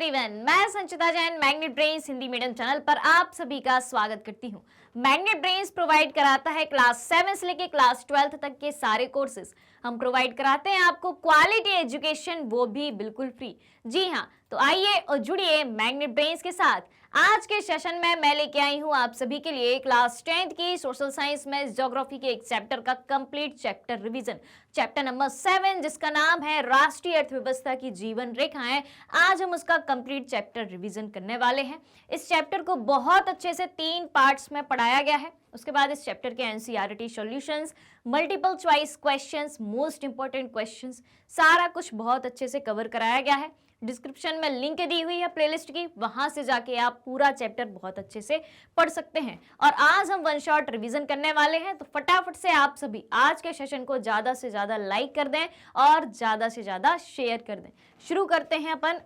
Everyone, मैं Sanchita Jain Magnet Brains Hindi medium channel पर आप सभी का स्वागत करती हूँ। मैग्नेट ब्रेन्स प्रोवाइड कराता है क्लास 7 से लेकर क्लास 12 तक के सारे कोर्सेज। हम प्रोवाइड कराते हैं आपको क्वालिटी एजुकेशन, वो भी बिल्कुल फ्री। जी हाँ, तो आइए और जुड़िए मैग्नेट ब्रेन्स के साथ। आज के सेशन में मैं लेके आई हूँ आप सभी के लिए क्लास 10th की सोशल साइंस में ज्योग्राफी के एक चैप्टर का complete chapter revision, chapter number 7, जिसका नाम है राष्ट्रीय अर्थव्यवस्था की जीवन रेखाएं। आज हम उसका कंप्लीट चैप्टर रिवीजन करने वाले हैं। इस चैप्टर को बहुत अच्छे से 3 पार्ट्स में पढ़ाया गया है। उसके बाद इस चैप्टर के NCERT solutions, multiple choice questions, most important questions, सारा कुछ बहुत अच्छे से कवर कराया गया है। डिस्क्रिप्शन में लिंक दी हुई है प्लेलिस्ट की, वहां से जाके आप पूरा चैप्टर बहुत अच्छे से पढ़ सकते हैं। और आज हम वन शॉट रिवीजन करने वाले हैं, तो फटाफट से आप सभी आज के सेशन को ज्यादा से ज्यादा लाइक कर दें और ज्यादा से ज्यादा शेयर कर दें। शुरू करते हैं अपन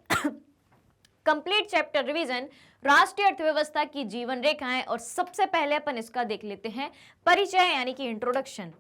कंप्लीट चैप्टर रिवीजन, राष्ट्रीय अर्थव्यवस्था की जीवन रेखाएं। और सबसे पहले अपन इसका देख लेते हैं परिचय, यानी कि इंट्रोडक्शन।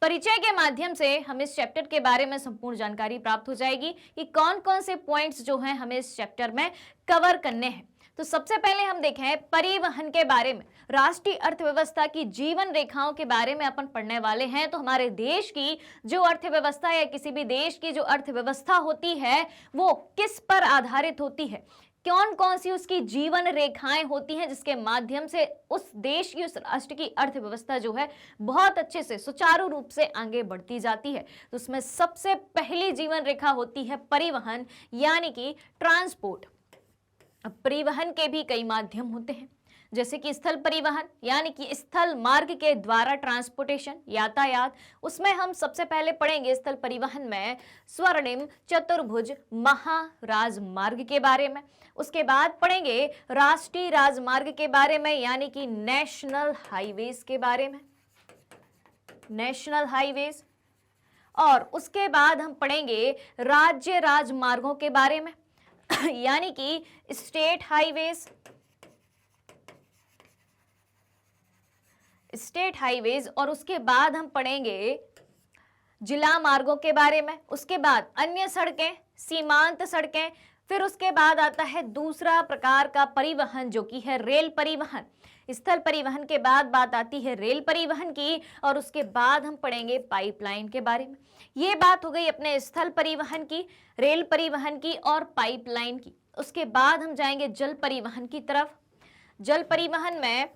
परिचय के माध्यम से हमें इस चैप्टर के बारे में संपूर्ण जानकारी प्राप्त हो जाएगी कि कौन कौन से पॉइंट्स जो हैं हमें इस चैप्टर में कवर करने हैं। तो सबसे पहले हम देखें परिवहन के बारे में, राष्ट्रीय अर्थव्यवस्था की जीवन रेखाओं के बारे में अपन पढ़ने वाले हैं। तो हमारे देश की जो अर्थव्यवस्था या किसी भी देश की जो अर्थव्यवस्था होती है वो किस पर आधारित होती है, कौन कौन सी उसकी जीवन रेखाएं होती हैं जिसके माध्यम से उस देश की, उस राष्ट्र की अर्थव्यवस्था जो है बहुत अच्छे से सुचारू रूप से आगे बढ़ती जाती है। तो उसमें सबसे पहली जीवन रेखा होती है परिवहन, यानी कि ट्रांसपोर्ट। अब परिवहन के भी कई माध्यम होते हैं, जैसे कि स्थल परिवहन, यानी कि स्थल मार्ग के द्वारा ट्रांसपोर्टेशन, यातायात। उसमें हम सबसे पहले पढ़ेंगे स्थल परिवहन में स्वर्णिम चतुर्भुज महाराजमार्ग के बारे में। उसके बाद पढ़ेंगे राष्ट्रीय राजमार्ग के बारे में, यानी कि नेशनल हाईवेज के बारे में, नेशनल हाईवेज। और उसके बाद हम पढ़ेंगे राज्य राजमार्गों के बारे में यानी कि स्टेट हाईवेज, स्टेट हाईवेज। और उसके बाद हम पढ़ेंगे जिला मार्गों के बारे में। उसके बाद अन्य सड़कें, सीमांत सड़कें। फिर उसके बाद आता है दूसरा प्रकार का परिवहन जो कि है रेल परिवहन। स्थल परिवहन के बाद बात आती है रेल परिवहन की। और उसके बाद हम पढ़ेंगे पाइपलाइन के बारे में। ये बात हो गई अपने स्थल परिवहन की, रेल परिवहन की और पाइपलाइन की। उसके बाद हम जाएंगे जल परिवहन की तरफ। जल परिवहन में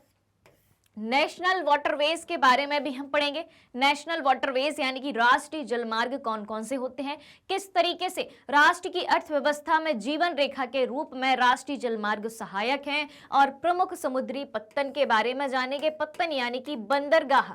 नेशनल वाटरवेज के बारे में भी हम पढ़ेंगे। नेशनल वाटरवेज यानी कि राष्ट्रीय जलमार्ग कौन कौन से होते हैं, किस तरीके से राष्ट्र की अर्थव्यवस्था में जीवन रेखा के रूप में राष्ट्रीय जलमार्ग सहायक हैं। और प्रमुख समुद्री पत्तन के बारे में जानेंगे, पत्तन यानी कि बंदरगाह।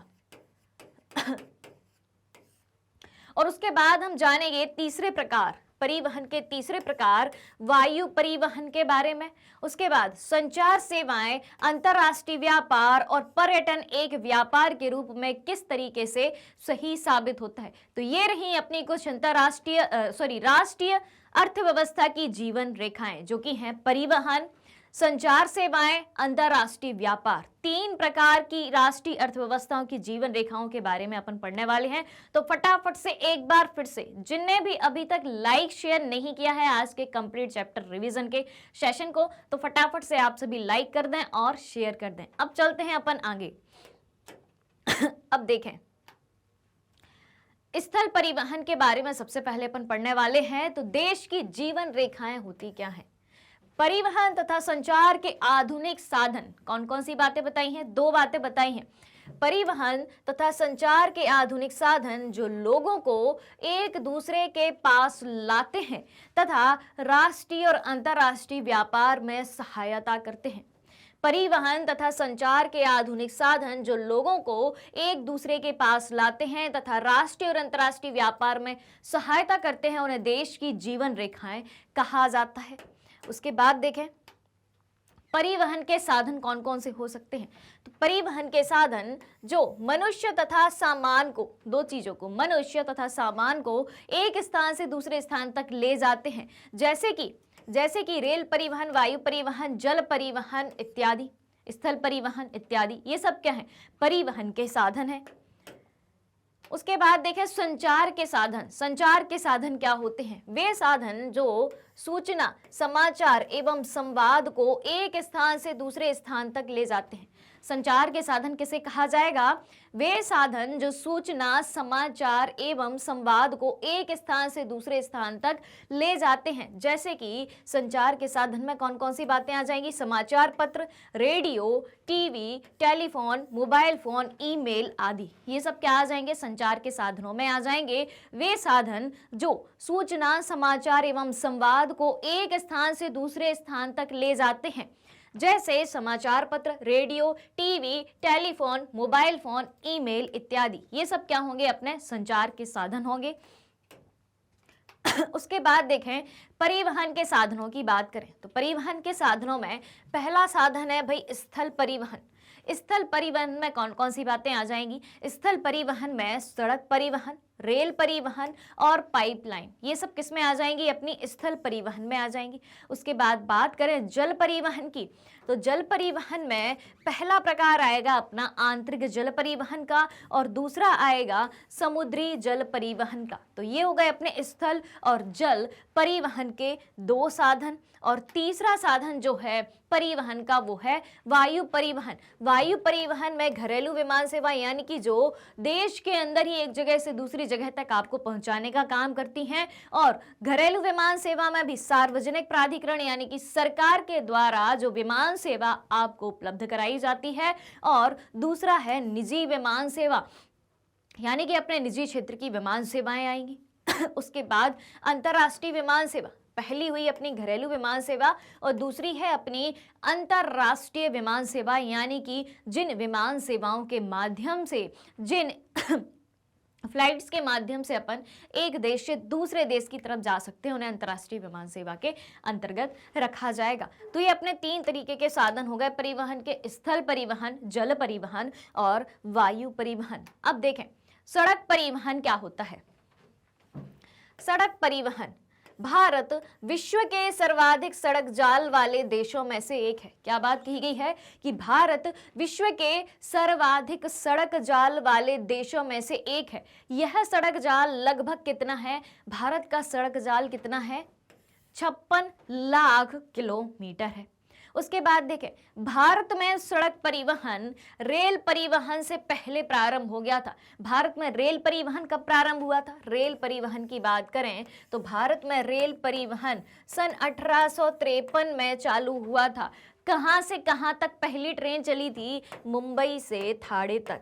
और उसके बाद हम जानेंगे तीसरे प्रकार, परिवहन के तीसरे प्रकार वायु परिवहन के बारे में। उसके बाद संचार सेवाएं, अंतरराष्ट्रीय व्यापार और पर्यटन एक व्यापार के रूप में किस तरीके से सही साबित होता है। तो ये रही अपनी कुछ राष्ट्रीय अर्थव्यवस्था की जीवन रेखाएं, जो कि हैं परिवहन, संचार सेवाएं, अंतरराष्ट्रीय व्यापार। 3 प्रकार की राष्ट्रीय अर्थव्यवस्थाओं की जीवन रेखाओं के बारे में अपन पढ़ने वाले हैं। तो फटाफट से एक बार फिर से जिनने भी अभी तक लाइक शेयर नहीं किया है आज के कंप्लीट चैप्टर रिवीजन के सेशन को, तो फटाफट से आप सभी लाइक कर दें और शेयर कर दें। अब चलते हैं अपन आगे। अब देखें स्थल परिवहन के बारे में सबसे पहले अपन पढ़ने वाले हैं। तो देश की जीवन रेखाएं होती क्या है, परिवहन तथा संचार के आधुनिक साधन। कौन कौन सी बातें बताई हैं, 2 बातें बताई हैं। परिवहन तथा संचार के आधुनिक साधन जो लोगों को एक दूसरे के पास लाते हैं तथा राष्ट्रीय और अंतरराष्ट्रीय व्यापार में सहायता करते हैं। परिवहन तथा संचार के आधुनिक साधन जो लोगों को एक दूसरे के पास लाते हैं तथा राष्ट्रीय और अंतरराष्ट्रीय व्यापार में सहायता करते हैं, उन्हें देश की जीवन रेखाएं कहा जाता है। उसके बाद देखें परिवहन के साधन कौन कौन से हो सकते हैं। तो परिवहन के साधन जो मनुष्य तथा सामान को, 2 चीजों को, मनुष्य तथा सामान को एक स्थान से दूसरे स्थान तक ले जाते हैं, जैसे कि रेल परिवहन, वायु परिवहन, जल परिवहन इत्यादि, स्थल परिवहन इत्यादि। ये सब क्या है, परिवहन के साधन है। उसके बाद देखें संचार के साधन। संचार के साधन क्या होते हैं? वे साधन जो सूचना, समाचार एवं संवाद को एक स्थान से दूसरे स्थान तक ले जाते हैं। संचार के साधन किसे कहा जाएगा? वे साधन जो सूचना, समाचार एवं संवाद को एक स्थान से दूसरे स्थान तक ले जाते हैं। जैसे कि संचार के साधन में कौन कौन सी बातें आ जाएंगी? समाचार पत्र, radio, TV, telephone, mobile phone, email आदि। ये सब क्या आ जाएंगे? संचार के साधनों में आ जाएंगे। वे साधन जो सूचना, समाचार एवं संवाद को एक स्थान से दूसरे स्थान तक ले जाते हैं। जैसे समाचार पत्र, radio, TV, telephone, mobile phone, email इत्यादि। ये सब क्या होंगे? अपने संचार के साधन होंगे। उसके बाद देखें परिवहन के साधनों की बात करें तो परिवहन के साधनों में पहला साधन है भाई स्थल परिवहन। स्थल परिवहन में कौन कौन सी बातें आ जाएंगी? स्थल परिवहन में सड़क परिवहन, रेल परिवहन और पाइपलाइन, ये सब किस में आ जाएंगी? अपनी स्थल परिवहन में आ जाएंगी। उसके बाद बात करें जल परिवहन की तो जल परिवहन में पहला प्रकार आएगा अपना आंतरिक जल परिवहन का और दूसरा आएगा समुद्री जल परिवहन का। तो ये हो गए अपने स्थल और जल परिवहन के दो साधन। और तीसरा साधन जो है परिवहन का वो है वायु परिवहन। वायु परिवहन में घरेलू विमान सेवा यानी कि जो देश के अंदर ही एक जगह से दूसरी जगह तक आपको पहुंचाने का काम करती हैं। और घरेलू विमान सेवा में भी सार्वजनिक प्राधिकरण यानी कि सरकार के द्वारा जो विमान सेवा आपको उपलब्ध कराई जाती है। और दूसरा है निजी विमान सेवा यानी कि अपने निजी क्षेत्र की विमान सेवाएं आएंगी। उसके बाद अंतर्राष्ट्रीय विमान सेवा, पहली हुई अपनी घरेलू विमान सेवा और दूसरी है अपनी अंतर्राष्ट्रीय विमान सेवा यानी कि जिन विमान सेवाओं के माध्यम से, जिन फ्लाइट्स के माध्यम से अपन एक देश से दूसरे देश की तरफ जा सकते हैं, उन्हें अंतर्राष्ट्रीय विमान सेवा के अंतर्गत रखा जाएगा। तो ये अपने तीन तरीके के साधन हो गए परिवहन के, स्थल परिवहन, जल परिवहन और वायु परिवहन। अब देखें सड़क परिवहन क्या होता है। सड़क परिवहन, भारत विश्व के सर्वाधिक सड़क जाल वाले देशों में से एक है। क्या बात कही गई है कि भारत विश्व के सर्वाधिक सड़क जाल वाले देशों में से एक है। यह सड़क जाल लगभग कितना है? भारत का सड़क जाल कितना है? 56 लाख किलोमीटर है। उसके बाद देखें भारत में सड़क परिवहन रेल परिवहन से पहले प्रारंभ हो गया था। भारत में रेल परिवहन कब प्रारंभ हुआ था? रेल परिवहन की बात करें तो भारत में रेल परिवहन सन 1853 में चालू हुआ था। कहां से कहां तक पहली ट्रेन चली थी? मुंबई से थाणे तक।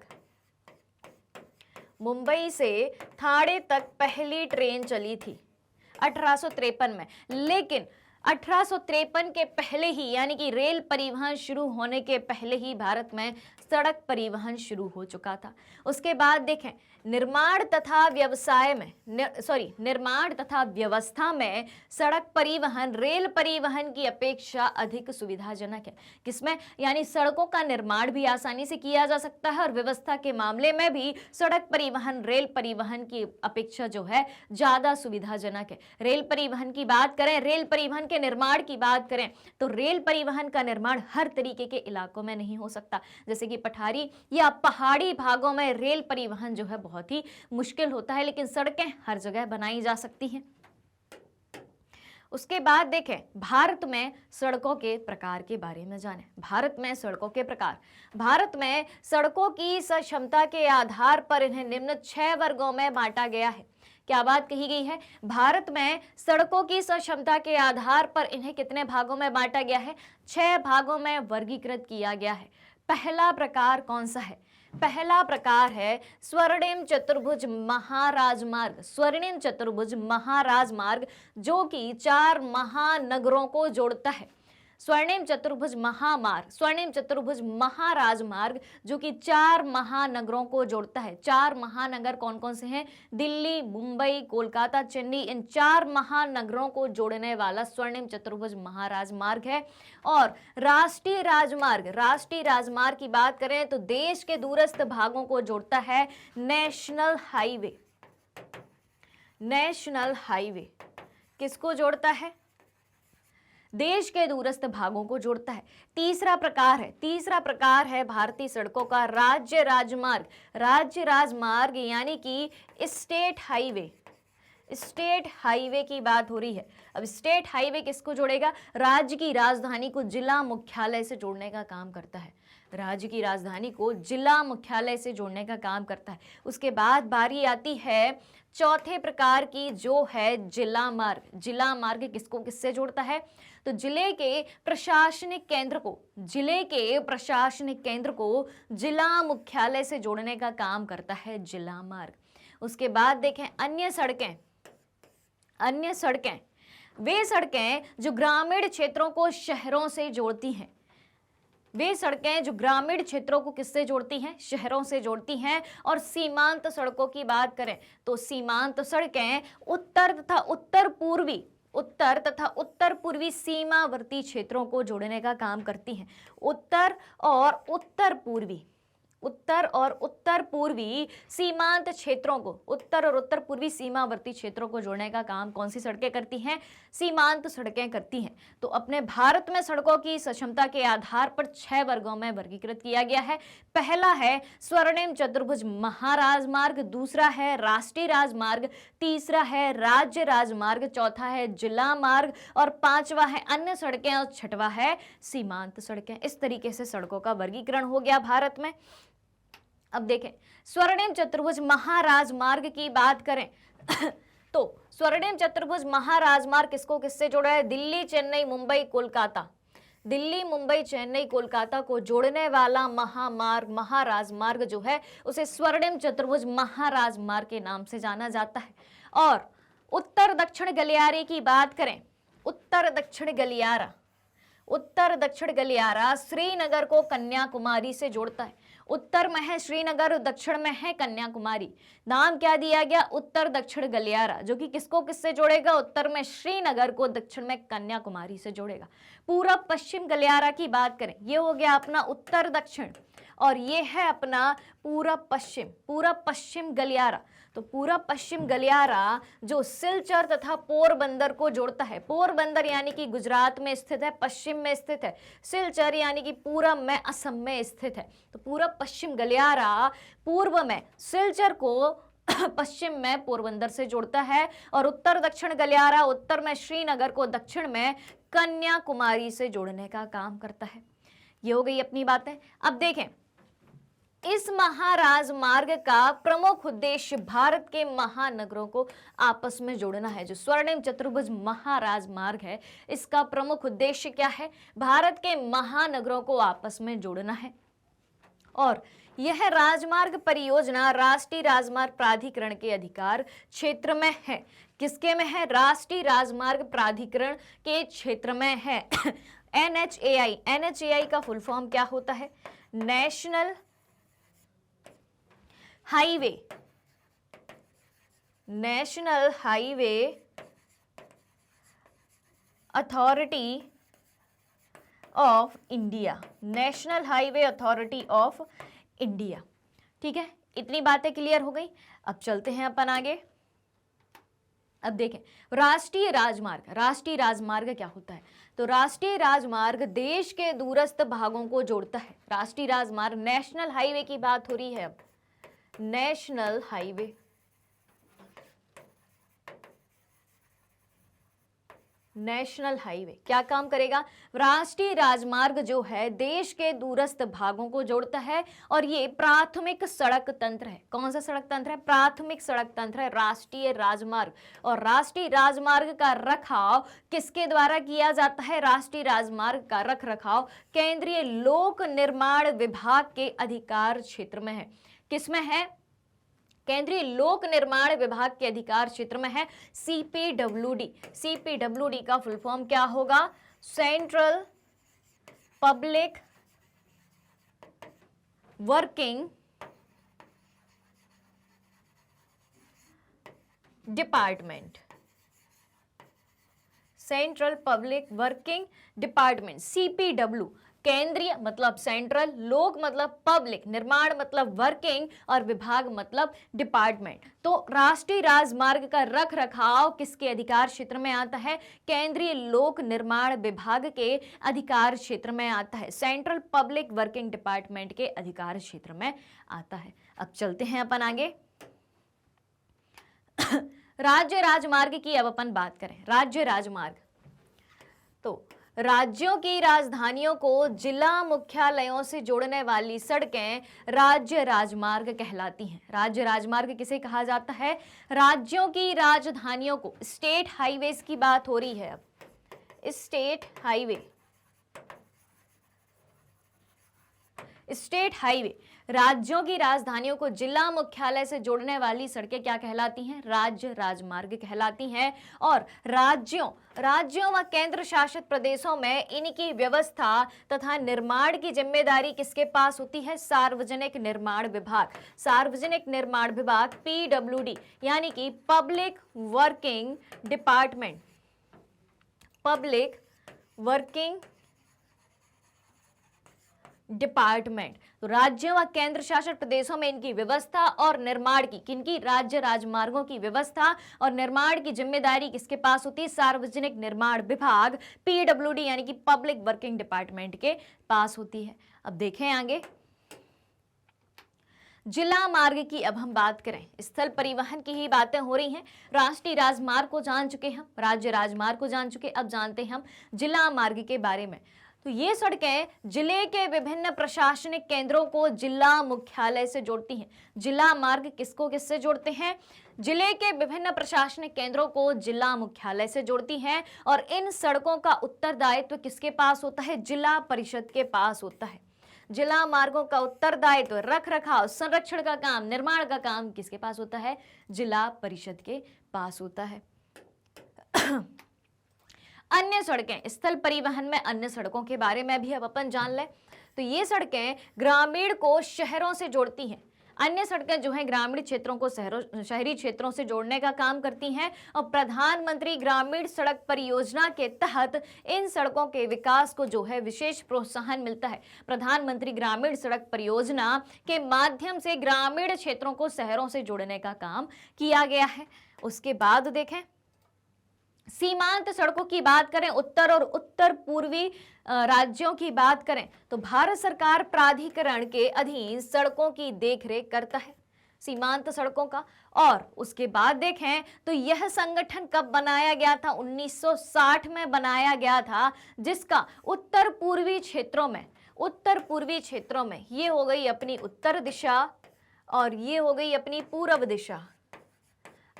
मुंबई से थाणे तक पहली ट्रेन चली थी 1853 में। लेकिन 1853 के पहले ही यानी कि रेल परिवहन शुरू होने के पहले ही भारत में सड़क परिवहन शुरू हो चुका था। उसके बाद देखें निर्माण तथा व्यवसाय में निर्माण तथा व्यवस्था में सड़क परिवहन रेल परिवहन की अपेक्षा अधिक सुविधाजनक है। किसमें? यानी सड़कों का निर्माण भी आसानी से किया जा सकता है और व्यवस्था के मामले में भी सड़क परिवहन रेल परिवहन की अपेक्षा जो है ज्यादा सुविधाजनक है। रेल परिवहन की बात करें, रेल परिवहन के निर्माण की बात करें तो रेल परिवहन का निर्माण हर तरीके के इलाकों में नहीं हो सकता। जैसे कि पठारी या पहाड़ी भागों में रेल परिवहन जो है बहुत ही मुश्किल होता है, लेकिन सड़कें हर जगह बनाई जा सकती हैं। उसके बाद देखें भारत में सड़कों के प्रकार के बारे में जानें। भारत में सड़कों के प्रकार, भारत में सड़कों की क्षमता के आधार पर इन्हें निम्न 6 वर्गों में बांटा गया है। क्या बात कही गई है? भारत में सड़कों की क्षमता के आधार पर इन्हें कितने भागों में बांटा गया है? 6 भागों में वर्गीकृत किया गया है। पहला प्रकार कौन सा है? पहला प्रकार है स्वर्णिम चतुर्भुज महाराजमार्ग। स्वर्णिम चतुर्भुज महाराजमार्ग जो कि 4 महानगरों को जोड़ता है। स्वर्णिम चतुर्भुज महामार्ग, स्वर्णिम चतुर्भुज महाराजमार्ग जो कि 4 महानगरों को जोड़ता है। 4 महानगर कौन कौन से हैं? दिल्ली, मुंबई, कोलकाता, चेन्नई, इन 4 महानगरों को जोड़ने वाला स्वर्णिम चतुर्भुज महाराजमार्ग है। और राष्ट्रीय राजमार्ग, राष्ट्रीय राजमार्ग की बात करें तो देश के दूरस्थ भागों को जोड़ता है नेशनल हाईवे। नेशनल हाईवे किसको जोड़ता है? देश के दूरस्थ भागों को जोड़ता है। तीसरा प्रकार है भारतीय सड़कों का राज्य राजमार्ग। राज्य राजमार्ग यानी कि स्टेट हाईवे की बात हो रही है। अब स्टेट हाईवे किसको जोड़ेगा? राज्य की राजधानी को जिला मुख्यालय से जोड़ने का काम करता है। राज्य की राजधानी को जिला मुख्यालय से जोड़ने का काम करता है। उसके बाद बारी आती है चौथे प्रकार की, जो है जिला मार्ग। जिला मार्ग किसको किससे जोड़ता है? तो जिले के प्रशासनिक केंद्र को जिला मुख्यालय से जोड़ने का काम करता है जिला मार्ग। उसके बाद देखें अन्य सड़कें, वे सड़कें जो ग्रामीण क्षेत्रों को शहरों से जोड़ती हैं। वे सड़कें जो ग्रामीण क्षेत्रों को किससे जोड़ती हैं? शहरों से जोड़ती हैं। और सीमांत सड़कों की बात करें तो सीमांत सड़कें उत्तर तथा उत्तर पूर्वी सीमावर्ती क्षेत्रों को जोड़ने का काम करती हैं। उत्तर और उत्तर पूर्वी सीमांत क्षेत्रों को, उत्तर और उत्तर पूर्वी सीमावर्ती क्षेत्रों को जोड़ने का काम कौन सी सड़कें करती हैं? सीमांत सड़कें करती हैं। तो अपने भारत में सड़कों की क्षमता के आधार पर 6 वर्गों में वर्गीकृत किया गया है। पहला है स्वर्णिम चतुर्भुज महाराजमार्ग, दूसरा है राष्ट्रीय राजमार्ग, तीसरा है राज्य राजमार्ग, चौथा है जिला मार्ग और पांचवा है अन्य सड़कें और छठवां है सीमांत सड़कें। इस तरीके से सड़कों का वर्गीकरण हो गया भारत में। अब देखें स्वर्णिम चतुर्भुज महाराजमार्ग की बात करें तो स्वर्णिम चतुर्भुज महाराजमार्ग किसको किससे जोड़ा है? दिल्ली चेन्नई मुंबई कोलकाता, दिल्ली मुंबई चेन्नई कोलकाता को जोड़ने वाला महाराजमार्ग जो है उसे स्वर्णिम चतुर्भुज महाराजमार्ग के नाम से जाना जाता है। और उत्तर दक्षिण गलियारे की बात करें, उत्तर दक्षिण गलियारा श्रीनगर को कन्याकुमारी से जोड़ता है। उत्तर में है श्रीनगर, दक्षिण में है कन्याकुमारी। नाम क्या दिया गया? उत्तर दक्षिण गलियारा, जो कि किसको किससे जोड़ेगा? उत्तर में श्रीनगर को, दक्षिण में कन्याकुमारी से जोड़ेगा। पूरब पश्चिम गलियारा की बात करें, ये हो गया अपना उत्तर दक्षिण और ये है अपना पूरब पश्चिम गलियारा। तो पूरब पश्चिम गलियारा जो सिलचर तथा पोरबंदर को जोड़ता है। पोरबंदर यानी कि गुजरात में स्थित है, पश्चिम में स्थित है। सिलचर यानी कि पूरब में असम में स्थित है। तो पूरब पश्चिम गलियारा पूर्व में सिलचर को पश्चिम में पोरबंदर से जोड़ता है और उत्तर दक्षिण गलियारा उत्तर में श्रीनगर को, दक्षिण में कन्याकुमारी से जोड़ने का काम करता है। ये हो गई अपनी बातें। अब देखें इस महाराजमार्ग का प्रमुख उद्देश्य भारत के महानगरों को आपस में जोड़ना है। जो स्वर्णिम चतुर्भुज महाराजमार्ग है इसका प्रमुख उद्देश्य क्या है? भारत के महानगरों को आपस में जोड़ना है। और यह राजमार्ग परियोजना राष्ट्रीय राजमार्ग प्राधिकरण के अधिकार क्षेत्र में है। किसके में है? राष्ट्रीय राजमार्ग प्राधिकरण के क्षेत्र में है। NHAI का फुल फॉर्म क्या होता है? National highway authority of India, national highway authority of India. ठीक है, इतनी बातें क्लियर हो गई। अब चलते हैं अपन आगे। अब देखें राष्ट्रीय राजमार्ग क्या होता है? तो राष्ट्रीय राजमार्ग देश के दूरस्थ भागों को जोड़ता है। राष्ट्रीय राजमार्ग, नेशनल हाईवे की बात हो रही है। अब नेशनल हाईवे क्या काम करेगा? राष्ट्रीय राजमार्ग जो है देश के दूरस्थ भागों को जोड़ता है और ये प्राथमिक सड़क तंत्र है। कौन सा सड़क तंत्र है? प्राथमिक सड़क तंत्र है राष्ट्रीय राजमार्ग। और राष्ट्रीय राजमार्ग का रखरखाव किसके द्वारा किया जाता है? राष्ट्रीय राजमार्ग का रखरखाव केंद्रीय लोक निर्माण विभाग के अधिकार क्षेत्र में है। किसमें है? केंद्रीय लोक निर्माण विभाग के अधिकार क्षेत्र में है। CPWD का फुल फॉर्म क्या होगा? Central public working department, central public working department CPW। केंद्रीय मतलब सेंट्रल, लोक मतलब पब्लिक, निर्माण मतलब वर्किंग और विभाग मतलब डिपार्टमेंट। तो राष्ट्रीय राजमार्ग का रख रखाव किसके अधिकार क्षेत्र में आता है? केंद्रीय लोक निर्माण विभाग के अधिकार क्षेत्र में आता है, सेंट्रल पब्लिक वर्किंग डिपार्टमेंट के अधिकार क्षेत्र में आता है। अब चलते हैं अपन आगे। राज्य राजमार्ग की अब अपन बात करें। राज्य राजमार्ग, तो राज्यों की राजधानियों को जिला मुख्यालयों से जोड़ने वाली सड़कें राज्य राजमार्ग कहलाती हैं। राज्य राजमार्ग किसे कहा जाता है? राज्यों की राजधानियों को। स्टेट हाईवेज की बात हो रही है अब, स्टेट हाईवे, स्टेट हाईवे, राज्यों की राजधानियों को जिला मुख्यालय से जोड़ने वाली सड़कें क्या कहलाती हैं? राज्य राजमार्ग कहलाती हैं। और राज्यों व केंद्र शासित प्रदेशों में इनकी व्यवस्था तथा निर्माण की जिम्मेदारी किसके पास होती है? सार्वजनिक निर्माण विभाग। सार्वजनिक निर्माण विभाग PWD यानी कि public working department, public working department. तो राज्यों व केंद्र शासित प्रदेशों में इनकी व्यवस्था और निर्माण की, किनकी? राज्य राजमार्गों की व्यवस्था और निर्माण की जिम्मेदारी किसके पास होती है? सार्वजनिक निर्माण विभाग PWD यानी कि पब्लिक वर्किंग डिपार्टमेंट के पास होती है। अब देखें आगे, जिला मार्ग की अब हम बात करें। स्थल परिवहन की ही बातें हो रही हैं। राष्ट्रीय राजमार्ग को जान चुके हम, राज्य राजमार्ग को जान चुके, अब जानते हैं हम जिला मार्ग के बारे में। तो ये सड़कें जिले के विभिन्न प्रशासनिक केंद्रों को जिला मुख्यालय से जोड़ती हैं। जिला मार्ग किसको किससे जोड़ते हैं? जिले के विभिन्न प्रशासनिक केंद्रों को जिला मुख्यालय से जोड़ती हैं। और इन सड़कों का उत्तरदायित्व किसके पास होता है? जिला परिषद के पास होता है। जिला मार्गों का उत्तरदायित्व, रख रखाव, संरक्षण का काम, निर्माण का काम किसके पास होता है? जिला परिषद के पास होता है। अन्य सड़कें, स्थल परिवहन में अन्य सड़कों के बारे में भी अब अपन जान लें। तो ये सड़कें ग्रामीण को शहरों से जोड़ती हैं। अन्य सड़कें जो हैं ग्रामीण क्षेत्रों को शहरी क्षेत्रों से जोड़ने का काम करती हैं। और प्रधानमंत्री ग्रामीण सड़क परियोजना के तहत इन सड़कों के विकास को जो है विशेष प्रोत्साहन मिलता है। प्रधानमंत्री ग्रामीण सड़क परियोजना के माध्यम से ग्रामीण क्षेत्रों को शहरों से जोड़ने का काम किया गया है। उसके बाद देखें, सीमांत सड़कों की बात करें, उत्तर और उत्तर पूर्वी राज्यों की बात करें, तो भारत सरकार प्राधिकरण के अधीन सड़कों की देखरेख करता है, सीमांत सड़कों का। और उसके बाद देखें तो यह संगठन कब बनाया गया था? 1960 में बनाया गया था, जिसका उत्तर पूर्वी क्षेत्रों में ये हो गई अपनी उत्तर दिशा और ये हो गई अपनी पूर्व दिशा।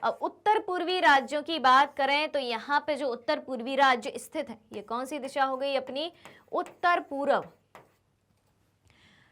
अब उत्तर पूर्वी राज्यों की बात करें तो यहाँ पे जो उत्तर पूर्वी राज्य स्थित है, ये कौन सी दिशा हो गई? अपनी उत्तर पूर्व।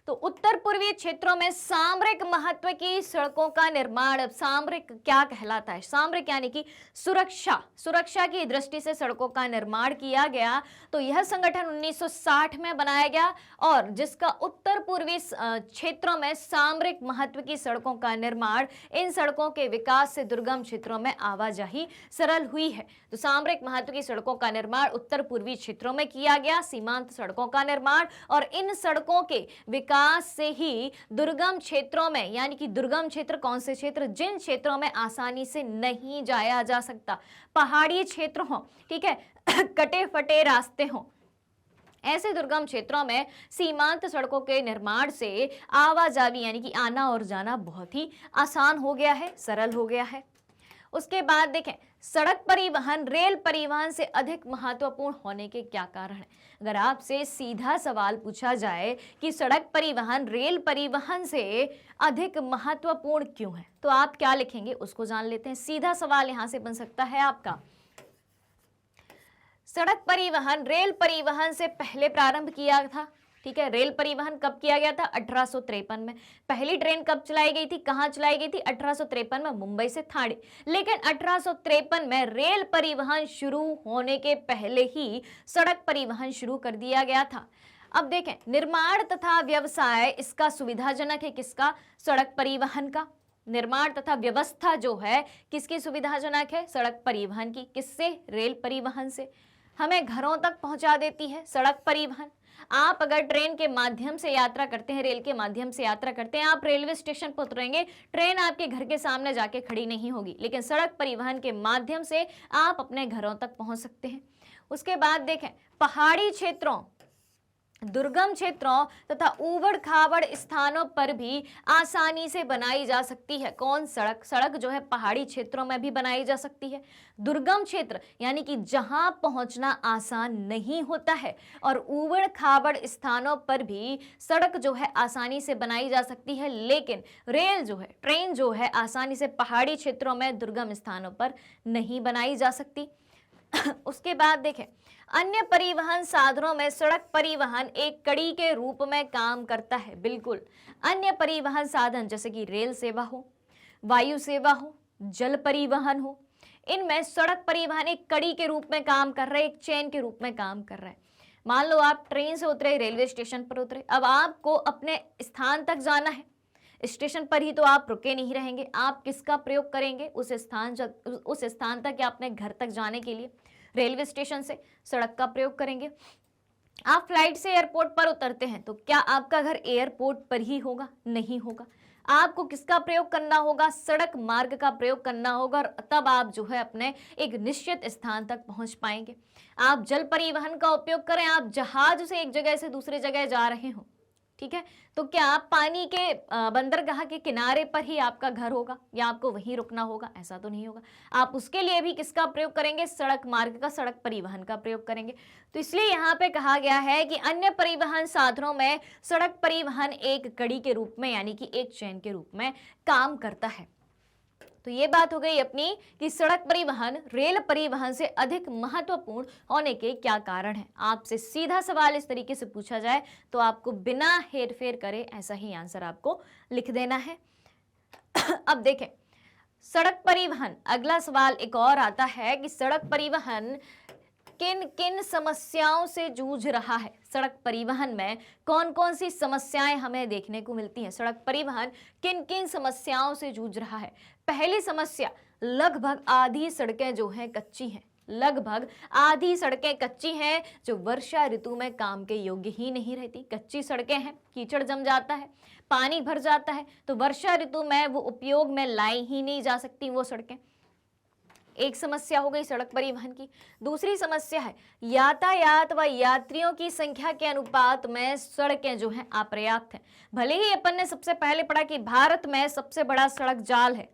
तो उत्तर पूर्वी क्षेत्रों में सामरिक महत्व की सड़कों का निर्माण, अब सामरिक क्या कहलाता है? सामरिक यानी कि सुरक्षा की दृष्टि से सड़कों का निर्माण किया गया। तो यह संगठन 1960 में बनाया गया और जिसका उत्तर पूर्वी क्षेत्रों में सामरिक महत्व की सड़कों का निर्माण, इन सड़कों के विकास से दुर्गम क्षेत्रों में आवाजाही सरल हुई है। तो सामरिक महत्व की सड़कों का निर्माण उत्तर पूर्वी क्षेत्रों में किया गया, सीमांत सड़कों का निर्माण, और इन सड़कों के विकास से ही दुर्गम क्षेत्रों में, यानी कि दुर्गम क्षेत्र कौन से क्षेत्र? जिन क्षेत्रों में आसानी से नहीं जाया जा सकता, पहाड़ी क्षेत्र हो, ठीक है, कटे फटे रास्ते हो, ऐसे दुर्गम क्षेत्रों में सीमांत सड़कों के निर्माण से आवाजाही यानी कि आना और जाना बहुत ही आसान हो गया है, सरल हो गया है। उसके बाद देखें, सड़क परिवहन रेल परिवहन से अधिक महत्वपूर्ण होने के क्या कारण हैं? अगर आपसे सीधा सवाल पूछा जाए कि सड़क परिवहन रेल परिवहन से अधिक महत्वपूर्ण क्यों है, तो आप क्या लिखेंगे उसको जान लेते हैं। सीधा सवाल यहां से बन सकता है आपका, सड़क परिवहन रेल परिवहन से पहले प्रारंभ किया था, ठीक है। रेल परिवहन कब किया गया था? 1853 में। पहली ट्रेन कब चलाई गई थी, कहां चलाई गई थी? 1853 में, मुंबई से ठाणे। लेकिन 1853 में रेल परिवहन शुरू होने के पहले ही सड़क परिवहन शुरू कर दिया गया था। अब देखें, निर्माण तथा व्यवसाय इसका सुविधाजनक है, किसका? सड़क परिवहन का। निर्माण तथा व्यवस्था जो है किसकी सुविधाजनक है? सड़क परिवहन की। किससे? रेल परिवहन से। हमें घरों तक पहुंचा देती है सड़क परिवहन। आप अगर ट्रेन के माध्यम से यात्रा करते हैं, रेल के माध्यम से यात्रा करते हैं, आप रेलवे स्टेशन पर उतरेंगे, ट्रेन आपके घर के सामने जाके खड़ी नहीं होगी, लेकिन सड़क परिवहन के माध्यम से आप अपने घरों तक पहुंच सकते हैं। उसके बाद देखें, पहाड़ी क्षेत्रों, दुर्गम क्षेत्रों तथा ऊबड़ खाबड़ स्थानों पर भी आसानी से बनाई जा सकती है। कौन? सड़क। सड़क जो है पहाड़ी क्षेत्रों में भी बनाई जा सकती है। दुर्गम क्षेत्र यानी कि जहां पहुंचना आसान नहीं होता है, और ऊबड़ खाबड़ स्थानों पर भी सड़क जो है आसानी से बनाई जा सकती है, लेकिन रेल जो है, ट्रेन जो है, आसानी से पहाड़ी क्षेत्रों में, दुर्गम स्थानों पर नहीं बनाई जा सकती। उसके बाद देखें, अन्य परिवहन साधनों में सड़क परिवहन एक कड़ी के रूप में काम करता है। बिल्कुल, अन्य परिवहन साधन जैसे कि रेल सेवा हो, वायु सेवा हो, जल परिवहन हो, इनमें सड़क परिवहन एक कड़ी के रूप में काम कर रहा है, एक चेन के रूप में काम कर रहा है। मान लो आप ट्रेन से उतरे, रेलवे स्टेशन पर उतरे, अब आपको अपने स्थान तक जाना है, स्टेशन पर ही तो आप रुके नहीं रहेंगे, आप किसका प्रयोग करेंगे? उस स्थान तक या अपने घर तक जाने के लिए रेलवे स्टेशन से सड़क का प्रयोग करेंगे। आप फ्लाइट से एयरपोर्ट पर उतरते हैं, तो क्या आपका घर एयरपोर्ट पर ही होगा? नहीं होगा। आपको किसका प्रयोग करना होगा? सड़क मार्ग का प्रयोग करना होगा, और तब आप जो है अपने एक निश्चित स्थान तक पहुंच पाएंगे। आप जल परिवहन का उपयोग करें, आप जहाज से एक जगह से दूसरी जगह जा रहे हो, ठीक है, तो क्या आप पानी के बंदरगाह के किनारे पर ही आपका घर होगा या आपको वहीं रुकना होगा? ऐसा तो नहीं होगा। आप उसके लिए भी किसका प्रयोग करेंगे? सड़क मार्ग का, सड़क परिवहन का प्रयोग करेंगे। तो इसलिए यहाँ पे कहा गया है कि अन्य परिवहन साधनों में सड़क परिवहन एक कड़ी के रूप में यानी कि एक चेन के रूप में काम करता है। तो ये बात हो गई अपनी कि सड़क परिवहन रेल परिवहन से अधिक महत्वपूर्ण होने के क्या कारण है। आपसे सीधा सवाल इस तरीके से पूछा जाए तो आपको बिना हेरफेर करे ऐसा ही आंसर आपको लिख देना है। अब देखें, सड़क परिवहन, अगला सवाल एक और आता है कि सड़क परिवहन किन किन समस्याओं से जूझ रहा है। सड़क परिवहन में कौन कौन सी समस्याएं हमें देखने को मिलती हैं? सड़क परिवहन किन किन समस्याओं से जूझ रहा है? पहली समस्या, लगभग आधी सड़कें जो हैं कच्ची हैं। लगभग आधी सड़कें कच्ची हैं जो वर्षा ऋतु में काम के योग्य ही नहीं रहती। कच्ची सड़कें हैं, कीचड़ जम जाता है, पानी भर जाता है, तो वर्षा ऋतु में वो उपयोग में लाई ही नहीं जा सकती वो सड़कें। एक समस्या हो गई सड़क परिवहन की। दूसरी समस्या है यातायात व यात्रियों की संख्या के अनुपात में सड़कें जो हैं अपर्याप्त हैं। भले ही अपन ने सबसे पहले पढ़ा कि भारत में सबसे बड़ा सड़क जाल है,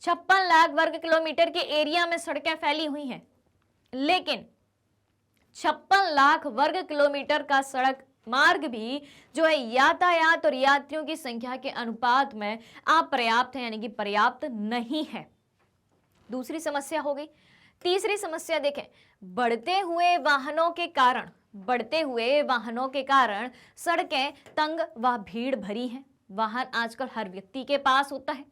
56 लाख वर्ग किलोमीटर के एरिया में सड़कें फैली हुई हैं, लेकिन 56 लाख वर्ग किलोमीटर का सड़क मार्ग भी जो है यातायात और यात्रियों की संख्या के अनुपात में अपर्याप्त है, यानी कि पर्याप्त नहीं है। दूसरी समस्या हो गई। तीसरी समस्या देखें, बढ़ते हुए वाहनों के कारण सड़कें तंग व भीड़ भरी हैं। वाहन आजकल हर व्यक्ति के पास होता है,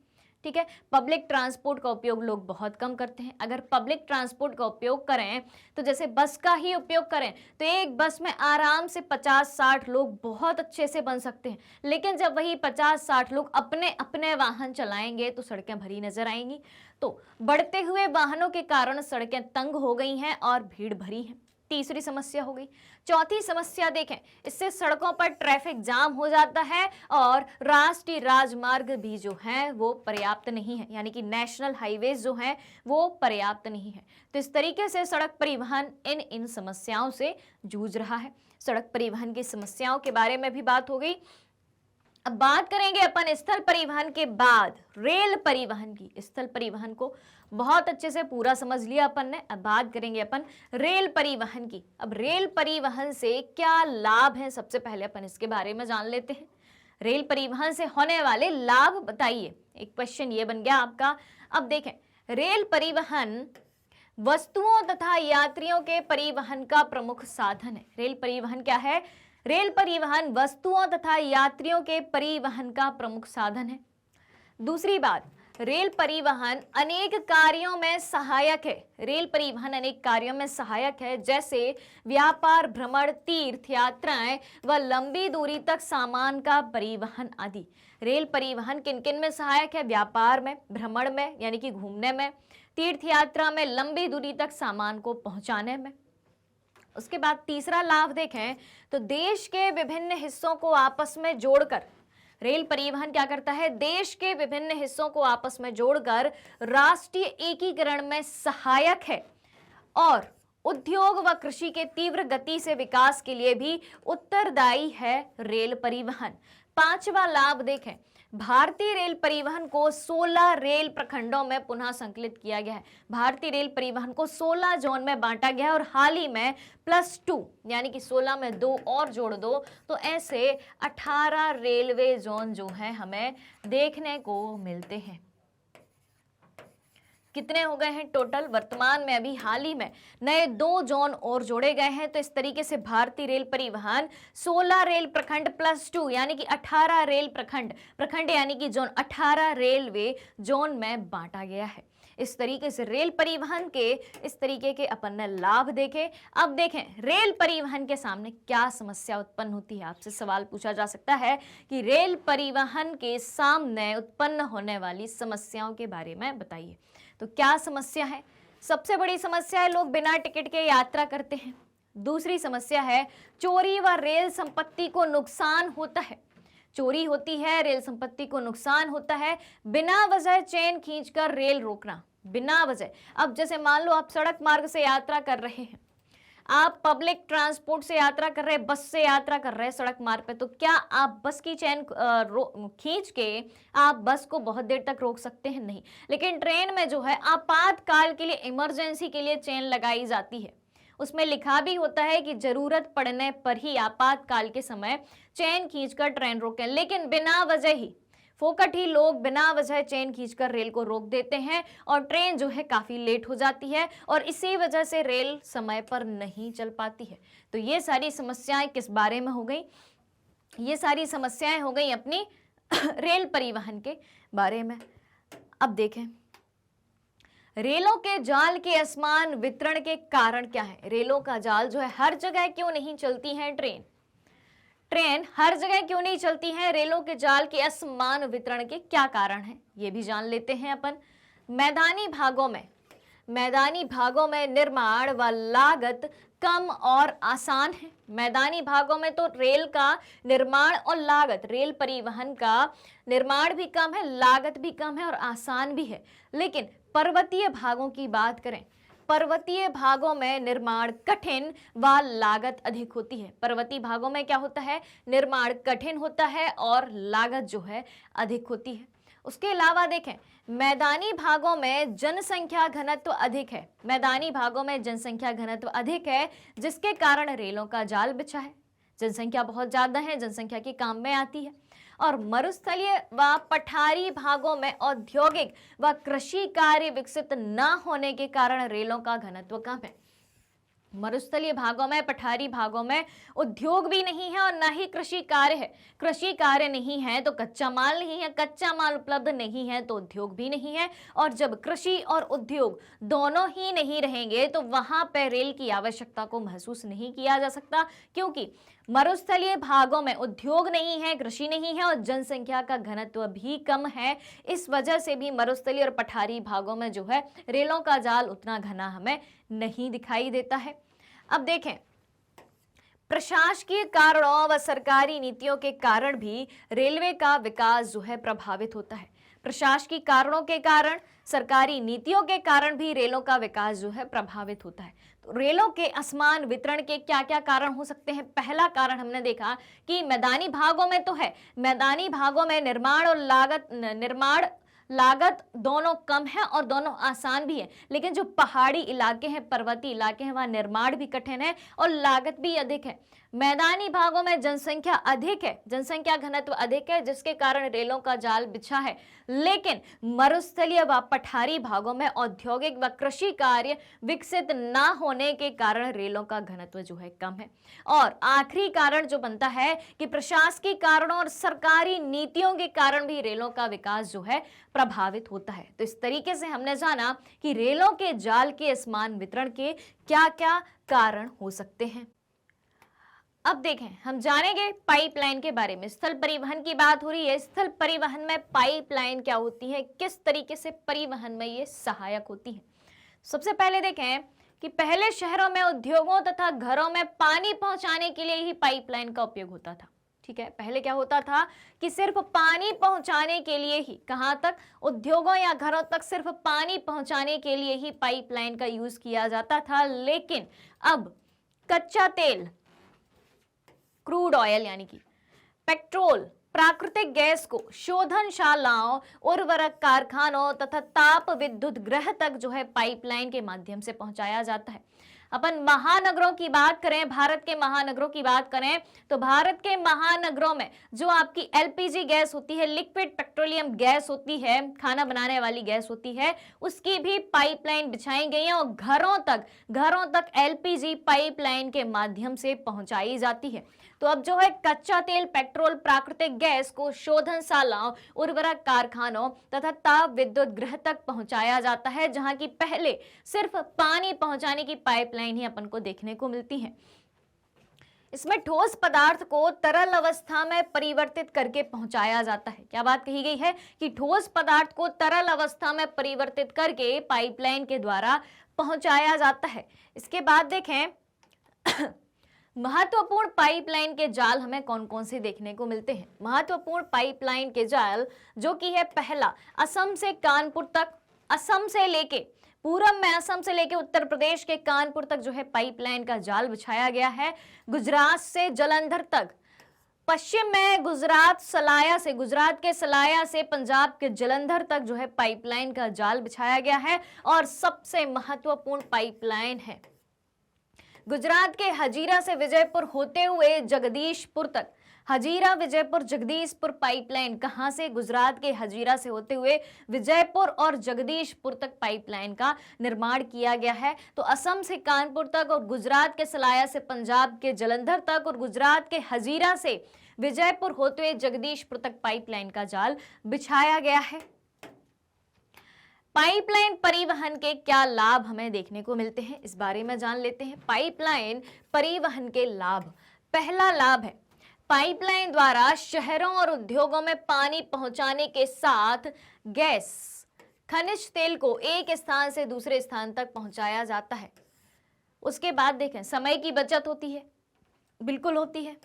ठीक है। पब्लिक ट्रांसपोर्ट का उपयोग लोग बहुत कम करते हैं। अगर पब्लिक ट्रांसपोर्ट का उपयोग करें तो जैसे बस का ही उपयोग करें तो एक बस में आराम से 50-60 लोग बहुत अच्छे से बन सकते हैं, लेकिन जब वही 50-60 लोग अपने अपने वाहन चलाएंगे तो सड़कें भरी नजर आएंगी। तो बढ़ते हुए वाहनों के कारण सड़कें तंग हो गई हैं और भीड़ भरी है। तीसरी समस्या हो गई। चौथी समस्या देखें, इससे सड़कों पर ट्रैफिक जाम हो जाता है और राष्ट्रीय राजमार्ग भी जो हैं वो पर्याप्त नहीं है, यानी कि नेशनल हाईवेज जो हैं वो पर्याप्त नहीं है। तो इस तरीके से सड़क परिवहन इन समस्याओं से जूझ रहा है। सड़क परिवहन की समस्याओं के बारे में भी बात हो गई। अब बात करेंगे अपन स्थल परिवहन के बाद रेल परिवहन की। स्थल परिवहन को बहुत अच्छे से पूरा समझ लिया अपन ने, अब बात करेंगे अपन रेल परिवहन की। अब रेल परिवहन से क्या लाभ है, सबसे पहले अपन इसके बारे में जान लेते हैं। रेल परिवहन से होने वाले लाभ बताइए, एक क्वेश्चन ये बन गया आपका। अब देखें, रेल परिवहन वस्तुओं तथा यात्रियों के परिवहन का प्रमुख साधन है। रेल परिवहन क्या है? रेल परिवहन वस्तुओं तथा यात्रियों के परिवहन का प्रमुख साधन है। दूसरी बात, रेल परिवहन अनेक कार्यों में सहायक है। रेल परिवहन अनेक कार्यों में सहायक है, जैसे व्यापार, भ्रमण, तीर्थ यात्राएं व लंबी दूरी तक सामान का परिवहन आदि। रेल परिवहन किन किन में सहायक है? व्यापार में, भ्रमण में यानी कि घूमने में, तीर्थ यात्रा में लंबी दूरी तक सामान को पहुंचाने में। उसके बाद तीसरा लाभ देखें तो देश के विभिन्न हिस्सों को आपस में जोड़कर रेल परिवहन क्या करता है, देश के विभिन्न हिस्सों को आपस में जोड़कर राष्ट्रीय एकीकरण में सहायक है और उद्योग व कृषि के तीव्र गति से विकास के लिए भी उत्तरदायी है रेल परिवहन। पांचवा लाभ देखें, भारतीय रेल परिवहन को 16 रेल प्रखंडों में पुनः संकलित किया गया है। भारतीय रेल परिवहन को 16 जोन में बांटा गया है और हाल ही में +2 यानी कि 16 में 2 और जोड़ दो तो ऐसे 18 रेलवे जोन जो हैं हमें देखने को मिलते हैं। कितने हो गए हैं टोटल? वर्तमान में अभी हाल ही में नए 2 जोन और जोड़े गए हैं। तो इस तरीके से भारतीय रेल परिवहन 16 रेल प्रखंड +2 यानी कि 18 रेल प्रखंड यानी कि जोन 18 रेलवे जोन में बांटा गया है। इस तरीके से रेल परिवहन के इस तरीके के अपन ने लाभ देखे। अब देखें रेल परिवहन के सामने क्या समस्या उत्पन्न होती है। आपसे सवाल पूछा जा सकता है कि रेल परिवहन के सामने उत्पन्न होने वाली समस्याओं के बारे में बताइए। तो क्या समस्या है? सबसे बड़ी समस्या है लोग बिना टिकट के यात्रा करते हैं। दूसरी समस्या है चोरी व रेल संपत्ति को नुकसान होता है। चोरी होती है, रेल संपत्ति को नुकसान होता है। बिना वजह चेन खींचकर रेल रोकना, बिना वजह। अब जैसे मान लो आप सड़क मार्ग से यात्रा कर रहे हैं, आप पब्लिक ट्रांसपोर्ट से यात्रा कर रहे हैं, बस से यात्रा कर रहे हैं सड़क मार्ग पे, तो क्या आप बस की चेन खींच के आप बस को बहुत देर तक रोक सकते हैं? नहीं। लेकिन ट्रेन में जो है आपातकाल के लिए, इमरजेंसी के लिए चेन लगाई जाती है। उसमें लिखा भी होता है कि जरूरत पड़ने पर ही आपातकाल के समय चेन खींचकर ट्रेन रोकें, लेकिन बिना वजह ही फोकट ही लोग बिना वजह चेन खींचकर रेल को रोक देते हैं और ट्रेन जो है काफी लेट हो जाती है और इसी वजह से रेल समय पर नहीं चल पाती है। तो ये सारी समस्याएं किस बारे में हो गई? ये सारी समस्याएं हो गई अपनी रेल परिवहन के बारे में। अब देखें रेलों के जाल के असमान वितरण के कारण क्या है। रेलों का जाल जो है हर जगह क्यों नहीं चलती है ट्रेन हर जगह क्यों नहीं चलती है? रेलों के जाल के असमान वितरण के क्या कारण हैं, ये भी जान लेते हैं अपन। मैदानी भागों में निर्माण व लागत कम और आसान है। मैदानी भागों में तो रेल का निर्माण और लागत, रेल परिवहन का निर्माण भी कम है, लागत भी कम है और आसान भी है। लेकिन पर्वतीय भागों की बात करें, पर्वतीय भागों में निर्माण कठिन व लागत अधिक होती है। पर्वतीय भागों में क्या होता है? निर्माण कठिन होता है और लागत जो है अधिक होती है। उसके अलावा देखें मैदानी भागों में जनसंख्या घनत्व अधिक है। मैदानी भागों में जनसंख्या घनत्व अधिक है जिसके कारण रेलों का जाल बिछा है। जनसंख्या बहुत ज्यादा है, जनसंख्या के काम में आती है। और मरुस्थलीय व पठारी भागों में औद्योगिक व कृषि कार्य विकसित न होने के कारण रेलों का घनत्व कम है। मरुस्थलीय भागों में, पठारी भागों में उद्योग भी नहीं है और ना ही कृषि कार्य है। कृषि कार्य नहीं है तो कच्चा माल नहीं है, कच्चा माल उपलब्ध नहीं है तो उद्योग भी नहीं है। और जब कृषि और उद्योग दोनों ही नहीं रहेंगे तो वहां पर रेल की आवश्यकता को महसूस नहीं किया जा सकता, क्योंकि मरुस्थलीय भागों में उद्योग नहीं है, कृषि नहीं है और जनसंख्या का घनत्व भी कम है। इस वजह से भी मरुस्थलीय और पठारी भागों में जो है रेलों का जाल उतना घना हमें नहीं दिखाई देता है। अब देखें प्रशासकीय कारणों व सरकारी नीतियों के कारण भी रेलवे का विकास जो है प्रभावित होता है। प्रशासकीय कारणों के कारण, सरकारी नीतियों के कारण भी रेलों का विकास जो है प्रभावित होता है। तो रेलों के असमान वितरण के क्या क्या कारण हो सकते हैं? पहला कारण हमने देखा कि मैदानी भागों में तो है, मैदानी भागों में निर्माण और लागत दोनों कम है और दोनों आसान भी है। लेकिन जो पहाड़ी इलाके हैं, पर्वतीय इलाके हैं, वहां निर्माण भी कठिन है और लागत भी अधिक है। मैदानी भागों में जनसंख्या अधिक है, जनसंख्या घनत्व अधिक है जिसके कारण रेलों का जाल बिछा है। लेकिन मरुस्थलीय व पठारी भागों में औद्योगिक व कृषि कार्य विकसित न होने के कारण रेलों का घनत्व जो है कम है। और आखिरी कारण जो बनता है कि प्रशासकीय कारणों और सरकारी नीतियों के कारण भी रेलों का विकास जो है प्रभावित होता है। तो इस तरीके से हमने जाना कि रेलों के जाल के असमान वितरण के क्या क्या कारण हो सकते हैं। अब देखें, हम जानेंगे पाइपलाइन के बारे में। स्थल परिवहन की बात हो रही है, स्थल परिवहन में पाइपलाइन क्या होती है, किस तरीके से परिवहन में ये सहायक होती है। सबसे पहले देखें कि पहले शहरों में उद्योगों तथा घरों में पानी पहुंचाने के लिए ही पाइपलाइन का उपयोग होता था। ठीक है, पहले क्या होता था कि सिर्फ पानी पहुंचाने के लिए ही, कहां तक, उद्योगों या घरों तक सिर्फ पानी पहुंचाने के लिए ही पाइपलाइन का यूज किया जाता था। लेकिन अब कच्चा तेल, क्रूड ऑयल यानी कि पेट्रोल, प्राकृतिक गैस को शोधनशालाओं, उर्वरक कारखानों तथा ताप विद्युत गृह तक जो है पाइपलाइन के माध्यम से पहुंचाया जाता है। अपन महानगरों की बात करें, भारत के महानगरों की बात करें, तो भारत के महानगरों में जो आपकी एलपीजी गैस होती है, लिक्विड पेट्रोलियम गैस होती है, खाना बनाने वाली गैस होती है, उसकी भी पाइपलाइन बिछाई गई है और घरों तक एलपीजी पाइपलाइन के माध्यम से पहुंचाई जाती है। तो अब जो है कच्चा तेल, पेट्रोल, प्राकृतिक गैस को शोधनशालाओं, उर्वरक कारखानों तथा ताप विद्युत गृह तक पहुंचाया जाता है, जहां की पहले सिर्फ पानी पहुंचाने की पाइपलाइन ही अपन को देखने को मिलती है। इसमें ठोस पदार्थ को तरल अवस्था में परिवर्तित करके पहुंचाया जाता है। क्या बात कही गई है कि ठोस पदार्थ को तरल अवस्था में परिवर्तित करके पाइपलाइन के द्वारा पहुंचाया जाता है। इसके बाद देखें महत्वपूर्ण पाइपलाइन के जाल हमें कौन कौन से देखने को मिलते हैं। महत्वपूर्ण पाइपलाइन के जाल जो कि है पहला, असम से कानपुर तक, असम से लेके पूरब में असम से लेके उत्तर प्रदेश के कानपुर तक जो है पाइपलाइन का जाल बिछाया गया है। गुजरात से जलंधर तक, पश्चिम में गुजरात के सलाया से पंजाब के जलंधर तक जो है पाइपलाइन का जाल बिछाया गया है। और सबसे महत्वपूर्ण पाइपलाइन है गुजरात के हजीरा से विजयपुर होते हुए जगदीशपुर तक। हजीरा विजयपुर जगदीशपुर पाइपलाइन कहां से, गुजरात के हजीरा से होते हुए विजयपुर और जगदीशपुर तक पाइपलाइन का निर्माण किया गया है। तो असम से कानपुर तक और गुजरात के सलाया से पंजाब के जलंधर तक और गुजरात के हजीरा से विजयपुर होते हुए जगदीशपुर तक पाइपलाइन का जाल बिछाया गया है। पाइपलाइन परिवहन के क्या लाभ हमें देखने को मिलते हैं, इस बारे में जान लेते हैं। पाइपलाइन परिवहन के लाभ, पहला लाभ है पाइपलाइन द्वारा शहरों और उद्योगों में पानी पहुंचाने के साथ गैस, खनिज तेल को एक स्थान से दूसरे स्थान तक पहुंचाया जाता है। उसके बाद देखें, समय की बचत होती है, बिल्कुल होती है।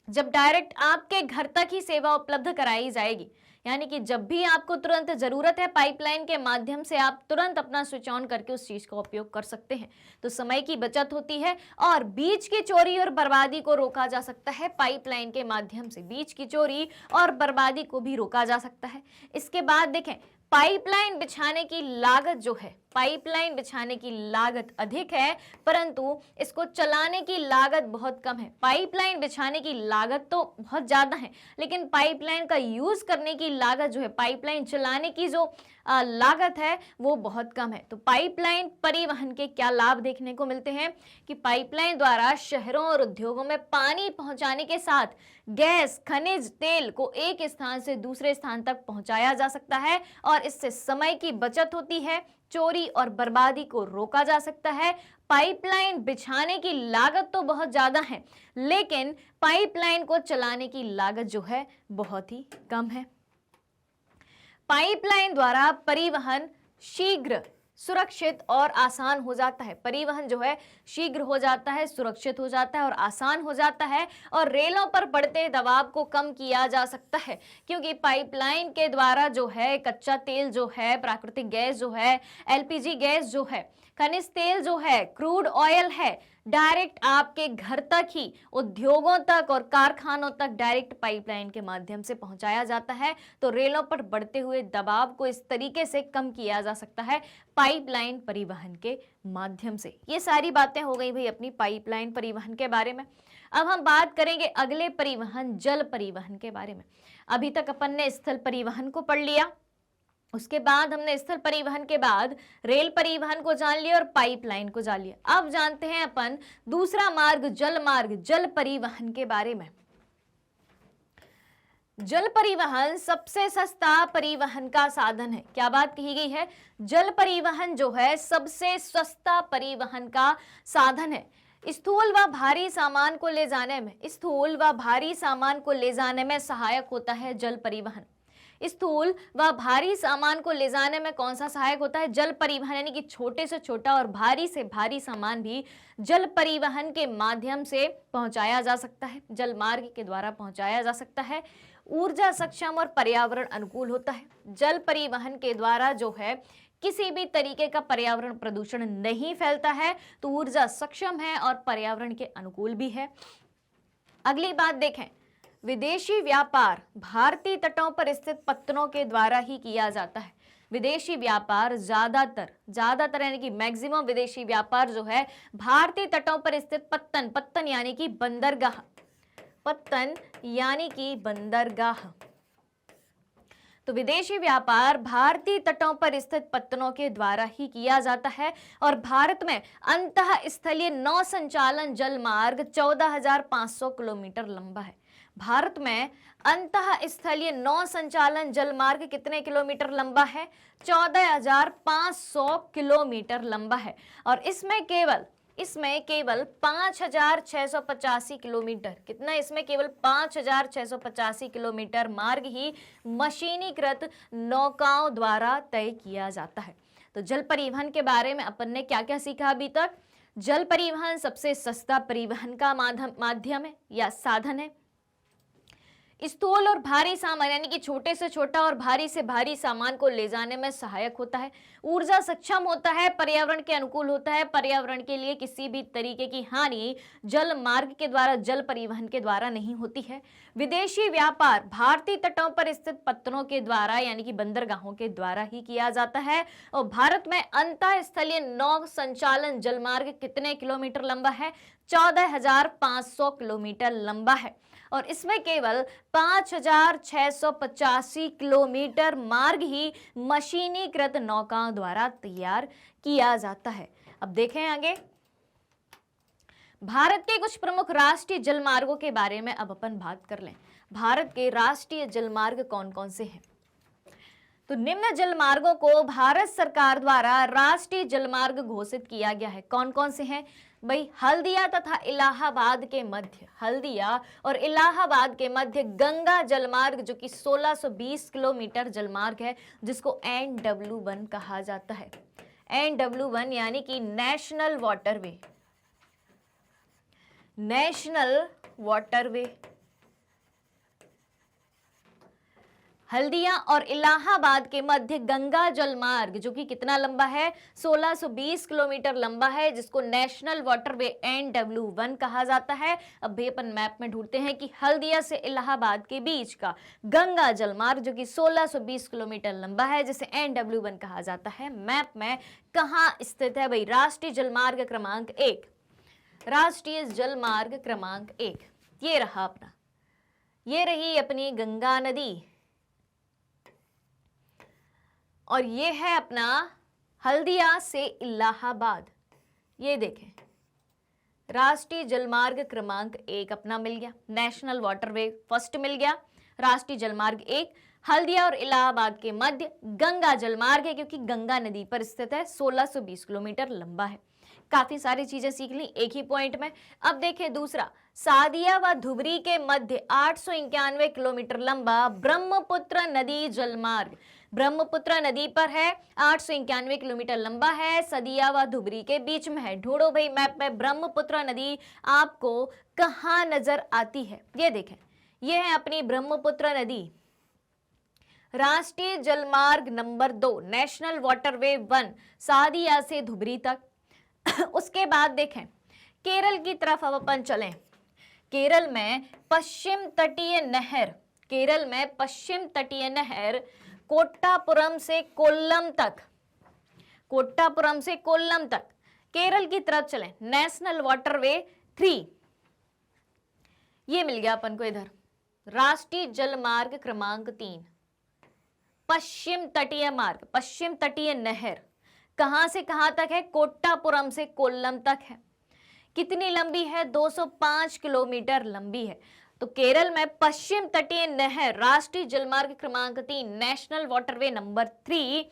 जब डायरेक्ट आपके घर तक ही सेवा उपलब्ध कराई जाएगी, यानी कि जब भी आपको तुरंत जरूरत है, पाइपलाइन के माध्यम से आप तुरंत अपना स्विच ऑन करके उस चीज का उपयोग कर सकते हैं। तो समय की बचत होती है और बीज की चोरी और बर्बादी को रोका जा सकता है। पाइपलाइन के माध्यम से बीज की चोरी और बर्बादी को भी रोका जा सकता है। इसके बाद देखें, पाइपलाइन बिछाने की लागत जो है, पाइपलाइन बिछाने की लागत अधिक है, परंतु इसको चलाने की लागत बहुत कम है। पाइपलाइन बिछाने की लागत तो बहुत ज्यादा है, लेकिन पाइपलाइन का यूज करने की लागत जो है, पाइपलाइन चलाने की जो लागत है वो बहुत कम है। तो पाइपलाइन परिवहन के क्या लाभ देखने को मिलते हैं कि पाइपलाइन द्वारा शहरों और उद्योगों में पानी पहुंचाने के साथ गैस, खनिज तेल को एक स्थान से दूसरे स्थान तक पहुंचाया जा सकता है और इससे समय की बचत होती है, चोरी और बर्बादी को रोका जा सकता है। पाइपलाइन बिछाने की लागत तो बहुत ज्यादा है, लेकिन पाइपलाइन को चलाने की लागत जो है बहुत ही कम है। पाइपलाइन द्वारा परिवहन शीघ्र, सुरक्षित और आसान हो जाता है। परिवहन जो है शीघ्र हो जाता है, सुरक्षित हो जाता है और आसान हो जाता है। और रेलों पर पड़ते दबाव को कम किया जा सकता है, क्योंकि पाइपलाइन के द्वारा जो है कच्चा तेल जो है, प्राकृतिक गैस जो है, एलपीजी गैस जो है, खनिज तेल जो है, क्रूड ऑयल है, डायरेक्ट आपके घर तक ही, उद्योगों तक और कारखानों तक डायरेक्ट पाइपलाइन के माध्यम से पहुंचाया जाता है। तो रेलों पर बढ़ते हुए दबाव को इस तरीके से कम किया जा सकता है पाइपलाइन परिवहन के माध्यम से। ये सारी बातें हो गई भाई अपनी पाइपलाइन परिवहन के बारे में। अब हम बात करेंगे अगले परिवहन, जल परिवहन के बारे में। अभी तक अपन ने स्थल परिवहन को पढ़ लिया, उसके बाद हमने स्थल परिवहन के बाद रेल परिवहन को जान लिया और पाइपलाइन को जान लिया। अब जानते हैं अपन दूसरा मार्ग, जल परिवहन के बारे में। जल परिवहन सबसे सस्ता परिवहन का साधन है। क्या बात कही गई है? जल परिवहन जो है सबसे सस्ता परिवहन का साधन है। स्थूल व भारी सामान को ले जाने में, स्थूल व भारी सामान को ले जाने में सहायक होता है जल परिवहन। स्थूल व भारी सामान को ले जाने में कौन सा सहायक होता है? जल परिवहन, यानी कि छोटे से छोटा और भारी से भारी सामान भी जल परिवहन के माध्यम से पहुंचाया जा सकता है, जल मार्ग के द्वारा पहुंचाया जा सकता है। ऊर्जा सक्षम और पर्यावरण अनुकूल होता है। जल परिवहन के द्वारा जो है किसी भी तरीके का पर्यावरण प्रदूषण नहीं फैलता है, तो ऊर्जा सक्षम है और पर्यावरण के अनुकूल भी है। अगली बात देखें, विदेशी व्यापार भारतीय तटों पर स्थित पत्तनों के द्वारा ही किया जाता है। विदेशी व्यापार ज्यादातर यानी कि मैक्सिमम विदेशी व्यापार जो है भारतीय तटों पर स्थित पत्तन यानी कि बंदरगाह, पत्तन यानी कि बंदरगाह। तो विदेशी व्यापार भारतीय तटों पर स्थित पत्तनों के द्वारा ही किया जाता है। और भारत में अंतः स्थलीय नौ संचालन जल मार्ग 14,500 किलोमीटर लंबा है। भारत में अंतः स्थलीय नौ संचालन जल मार्ग कितने किलोमीटर लंबा है? 14,500 किलोमीटर लंबा है। और इसमें केवल 5,685 किलोमीटर, कितना? इसमें केवल 5,685 किलोमीटर मार्ग ही मशीनीकृत नौकाओं द्वारा तय किया जाता है। तो जल परिवहन के बारे में अपन ने क्या क्या सीखा अभी तक? जल परिवहन सबसे सस्ता परिवहन का माध्यम है या साधन है। स्थूल और भारी सामान यानी कि छोटे से छोटा और भारी से भारी सामान को ले जाने में सहायक होता है। ऊर्जा सक्षम होता है, पर्यावरण के अनुकूल होता है, पर्यावरण के लिए किसी भी तरीके की हानि जल मार्ग के द्वारा, जल परिवहन के द्वारा नहीं होती है। विदेशी व्यापार भारतीय तटों पर स्थित पत्तनों के द्वारा यानी कि बंदरगाहों के द्वारा ही किया जाता है। और भारत में अंतः स्थलीय नौ संचालन जल मार्ग कितने किलोमीटर लंबा है? 14,500 किलोमीटर लंबा है। और इसमें केवल 5,685 किलोमीटर मार्ग ही मशीनीकृत नौकाओं द्वारा तैयार किया जाता है। अब देखें आगे, भारत के कुछ प्रमुख राष्ट्रीय जलमार्गों के बारे में अब अपन बात कर लें। भारत के राष्ट्रीय जलमार्ग कौन कौन से हैं? तो निम्न जलमार्गों को भारत सरकार द्वारा राष्ट्रीय जलमार्ग घोषित किया गया है। कौन कौन से हैं भाई? हल्दिया तथा इलाहाबाद के मध्य, हल्दिया और इलाहाबाद के मध्य गंगा जलमार्ग जो कि 1620 किलोमीटर जलमार्ग है, जिसको NW1 कहा जाता है। NW1 यानी कि national waterway, national waterway. Haldia और इलाहाबाद के मध्य गंगा जलमार्ग जो कि कितना लंबा है? 1620 किलोमीटर लंबा है, जिसको नेशनल वाटरवे NW1 कहा जाता है। अब भी अपन मैप में ढूंढते हैं कि हल्दिया से इलाहाबाद के बीच का गंगा जलमार्ग जो कि 1620 किलोमीटर लंबा है, जिसे NW1 कहा जाता है, मैप में कहाँ स्थित है भाई? राष्ट्रीय जलमार्ग क्रमांक 1, राष्ट्रीय जलमार्ग क्रमांक 1 ये रहा अपना, ये रही अपनी गंगा नदी, और ये है अपना हल्दिया से इलाहाबाद। ये देखें, राष्ट्रीय जलमार्ग क्रमांक 1 अपना मिल गया, नेशनल वाटरवे फर्स्ट मिल गया। राष्ट्रीय जलमार्ग 1 हल्दिया और इलाहाबाद के मध्य गंगा जलमार्ग है, क्योंकि गंगा नदी पर स्थित है, 1620 किलोमीटर लंबा है। काफी सारी चीजें सीख ली एक ही पॉइंट में। अब देखें दूसरा, सादिया व धुबरी के मध्य 891 किलोमीटर लंबा ब्रह्मपुत्र नदी जलमार्ग, ब्रह्मपुत्र नदी पर है, 891 किलोमीटर लंबा है, सदिया व धुबरी के बीच में है। ढूंढो भाई मैप में ब्रह्मपुत्र नदी आपको कहां नजर आती है? ये देखें, ये है अपनी ब्रह्मपुत्र नदी, राष्ट्रीय जलमार्ग नंबर 2 नेशनल वाटरवे 1 सादिया से धुबरी तक। उसके बाद देखें केरल की तरफ अब अपन चलें। केरल में पश्चिम तटीय नहर, केरल में पश्चिम तटीय नहर कोट्टापुरम से कोल्लम तक, कोट्टापुरम से कोल्लम तक केरल की तरफ चलें। नेशनल वाटरवे 3 ये मिल गया अपन को इधर। राष्ट्रीय जलमार्ग क्रमांक 3 पश्चिम तटीय मार्ग, पश्चिम तटीय नहर कहां से कहां तक है? कोट्टापुरम से कोल्लम तक है। कितनी लंबी है? 205 किलोमीटर लंबी है। तो केरल में पश्चिम तटीय नहर राष्ट्रीय जलमार्ग क्रमांक 3 नेशनल वाटरवे नंबर 3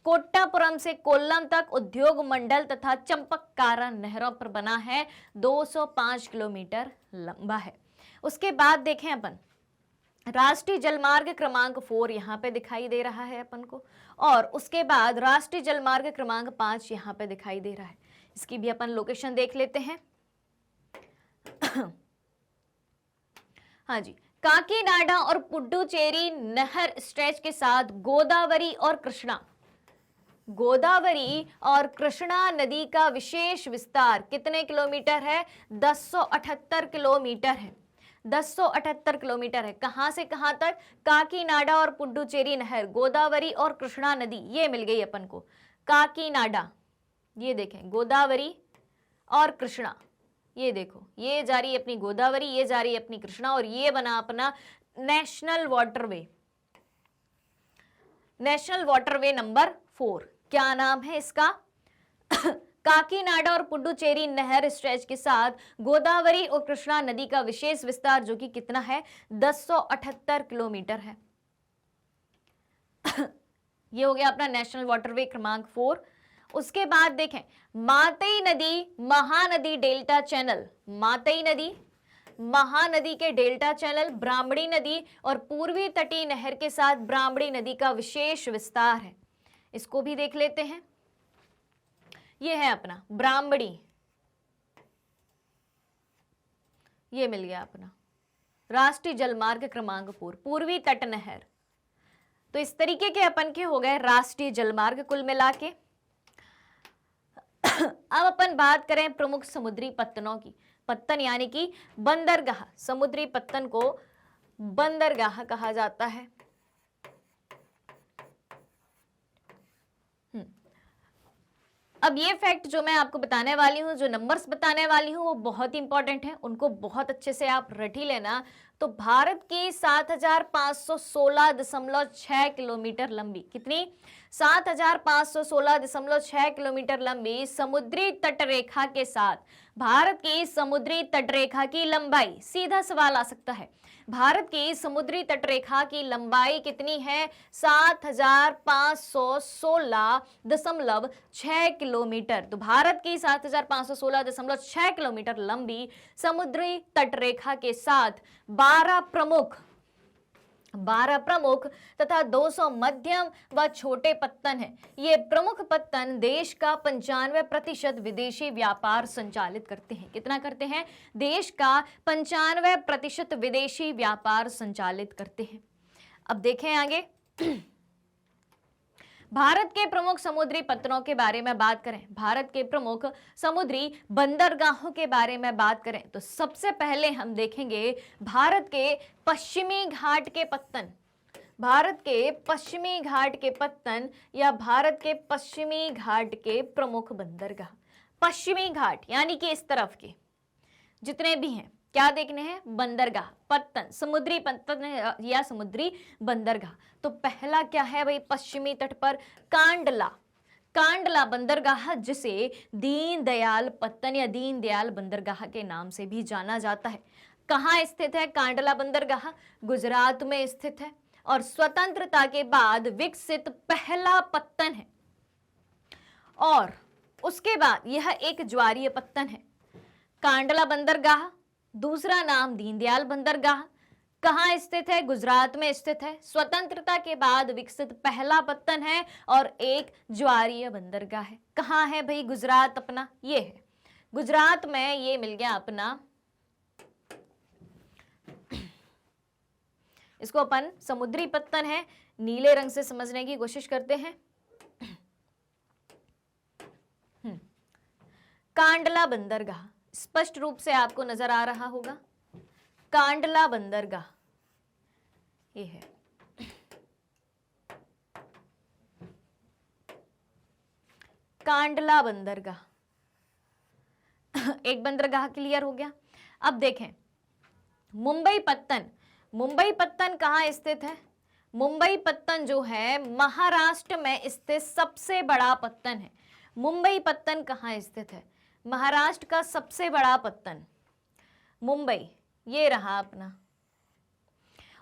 कोट्टापुरम से कोल्लम तक उद्योग मंडल तथा चंपककारा नहरों पर बना है, 205 किलोमीटर लंबा है। उसके बाद देखें अपन राष्ट्रीय जलमार्ग क्रमांक 4 यहाँ पे दिखाई दे रहा है अपन को, और उसके बाद राष्ट्रीय जलमार्ग क्रमांक 5 यहाँ पे दिखाई दे रहा है। इसकी भी अपन लोकेशन देख लेते हैं। हाँ जी, काकीनाडा और पुडुचेरी नहर स्ट्रेच के साथ गोदावरी और कृष्णा नदी का विशेष विस्तार कितने किलोमीटर है? 1078 किलोमीटर है। 1078 किलोमीटर है। कहां से कहां तक? काकीनाडा और पुडुचेरी नहर, गोदावरी और कृष्णा नदी, ये मिल गई अपन को। काकीनाडा, ये देखें, गोदावरी और कृष्णा, ये देखो, ये जा रही है अपनी गोदावरी, ये जा रही है अपनी कृष्णा, और ये बना अपना national waterway, national waterway number 4। क्या नाम है इसका? काकीनाडा और पुडुचेरी नहर स्ट्रेच के साथ गोदावरी और कृष्णा नदी का विशेष विस्तार, जो कि कितना है? 1078 किलोमीटर है। ये हो गया अपना नेशनल वाटरवे क्रमांक 4। उसके बाद देखें मातई नदी महानदी डेल्टा चैनल, मातई नदी महानदी के डेल्टा चैनल, ब्राह्मणी नदी और पूर्वी तटीय नहर के साथ ब्राह्मणी नदी का विशेष विस्तार है। इसको भी देख लेते हैं। ये है अपना ब्राह्मणी, ये मिल गया अपना राष्ट्रीय जलमार्ग क्रमांक 4, पूर्वी तट नहर। तो इस तरीके के अपन के हो गए राष्ट्रीय जलमार्ग कुल मिला के। अब अपन बात करें प्रमुख समुद्री पत्तनों की। पत्तन यानी कि बंदरगाह, समुद्री पत्तन को बंदरगाह कहा जाता है। अब ये फैक्ट जो मैं आपको बताने वाली हूँ, जो नंबर्स बताने वाली हूँ, वो बहुत ही इंपॉर्टेंट है, उनको बहुत अच्छे से आप रट ही लेना। तो भारत की 7516.6 किलोमीटर लंबी, कितनी? 7516.6 किलोमीटर लंबी समुद्री तटरेखा के साथ भारत की समुद्री तटरेखा की लंबाई, सीधा सवाल आ सकता है, भारत की समुद्री तटरेखा की लंबाई कितनी है? 7516.6 किलोमीटर। तो भारत की 7516.6 किलोमीटर लंबी समुद्री तटरेखा के साथ 12 प्रमुख तथा 200 मध्यम व छोटे पत्तन हैं। ये प्रमुख पत्तन देश का 95% विदेशी व्यापार संचालित करते हैं। कितना करते हैं? देश का 95% विदेशी व्यापार संचालित करते हैं। अब देखें आगे भारत के प्रमुख समुद्री पत्तनों के बारे में बात करें, भारत के प्रमुख समुद्री बंदरगाहों के बारे में बात करें, तो सबसे पहले हम देखेंगे भारत के पश्चिमी घाट के पत्तन, भारत के पश्चिमी घाट के पत्तन या भारत के पश्चिमी घाट के प्रमुख बंदरगाह। पश्चिमी घाट यानी कि इस तरफ के जितने भी हैं, क्या देखने हैं? बंदरगाह, पत्तन, समुद्री पत्तन या समुद्री बंदरगाह। तो पहला क्या है भाई? पश्चिमी तट पर कांडला, कांडला बंदरगाह, जिसे दीनदयाल पत्तन या दीनदयाल बंदरगाह के नाम से भी जाना जाता है। कहाँ स्थित है कांडला बंदरगाह? गुजरात में स्थित है और स्वतंत्रता के बाद विकसित पहला पत्तन है। और उसके बाद यह एक ज्वारीय पत्तन है। कांडला बंदरगाह, दूसरा नाम दीनदयाल बंदरगाह, कहाँ स्थित है? गुजरात में स्थित है। स्वतंत्रता के बाद विकसित पहला पत्तन है और एक ज्वारीय बंदरगाह है। कहाँ है भाई गुजरात अपना? ये है गुजरात में, ये मिल गया अपना, इसको अपन समुद्री पत्तन है, नीले रंग से समझने की कोशिश करते हैं। कांडला बंदरगाह स्पष्ट रूप से आपको नजर आ रहा होगा। कांडला बंदरगाह ये है। कांडला बंदरगाह एक बंदरगाह क्लियर हो गया। अब देखें मुंबई पत्तन, मुंबई पत्तन कहाँ स्थित है? मुंबई पत्तन जो है महाराष्ट्र में स्थित सबसे बड़ा पत्तन है। मुंबई पत्तन कहाँ स्थित है? महाराष्ट्र का सबसे बड़ा पत्तन मुंबई, ये रहा अपना।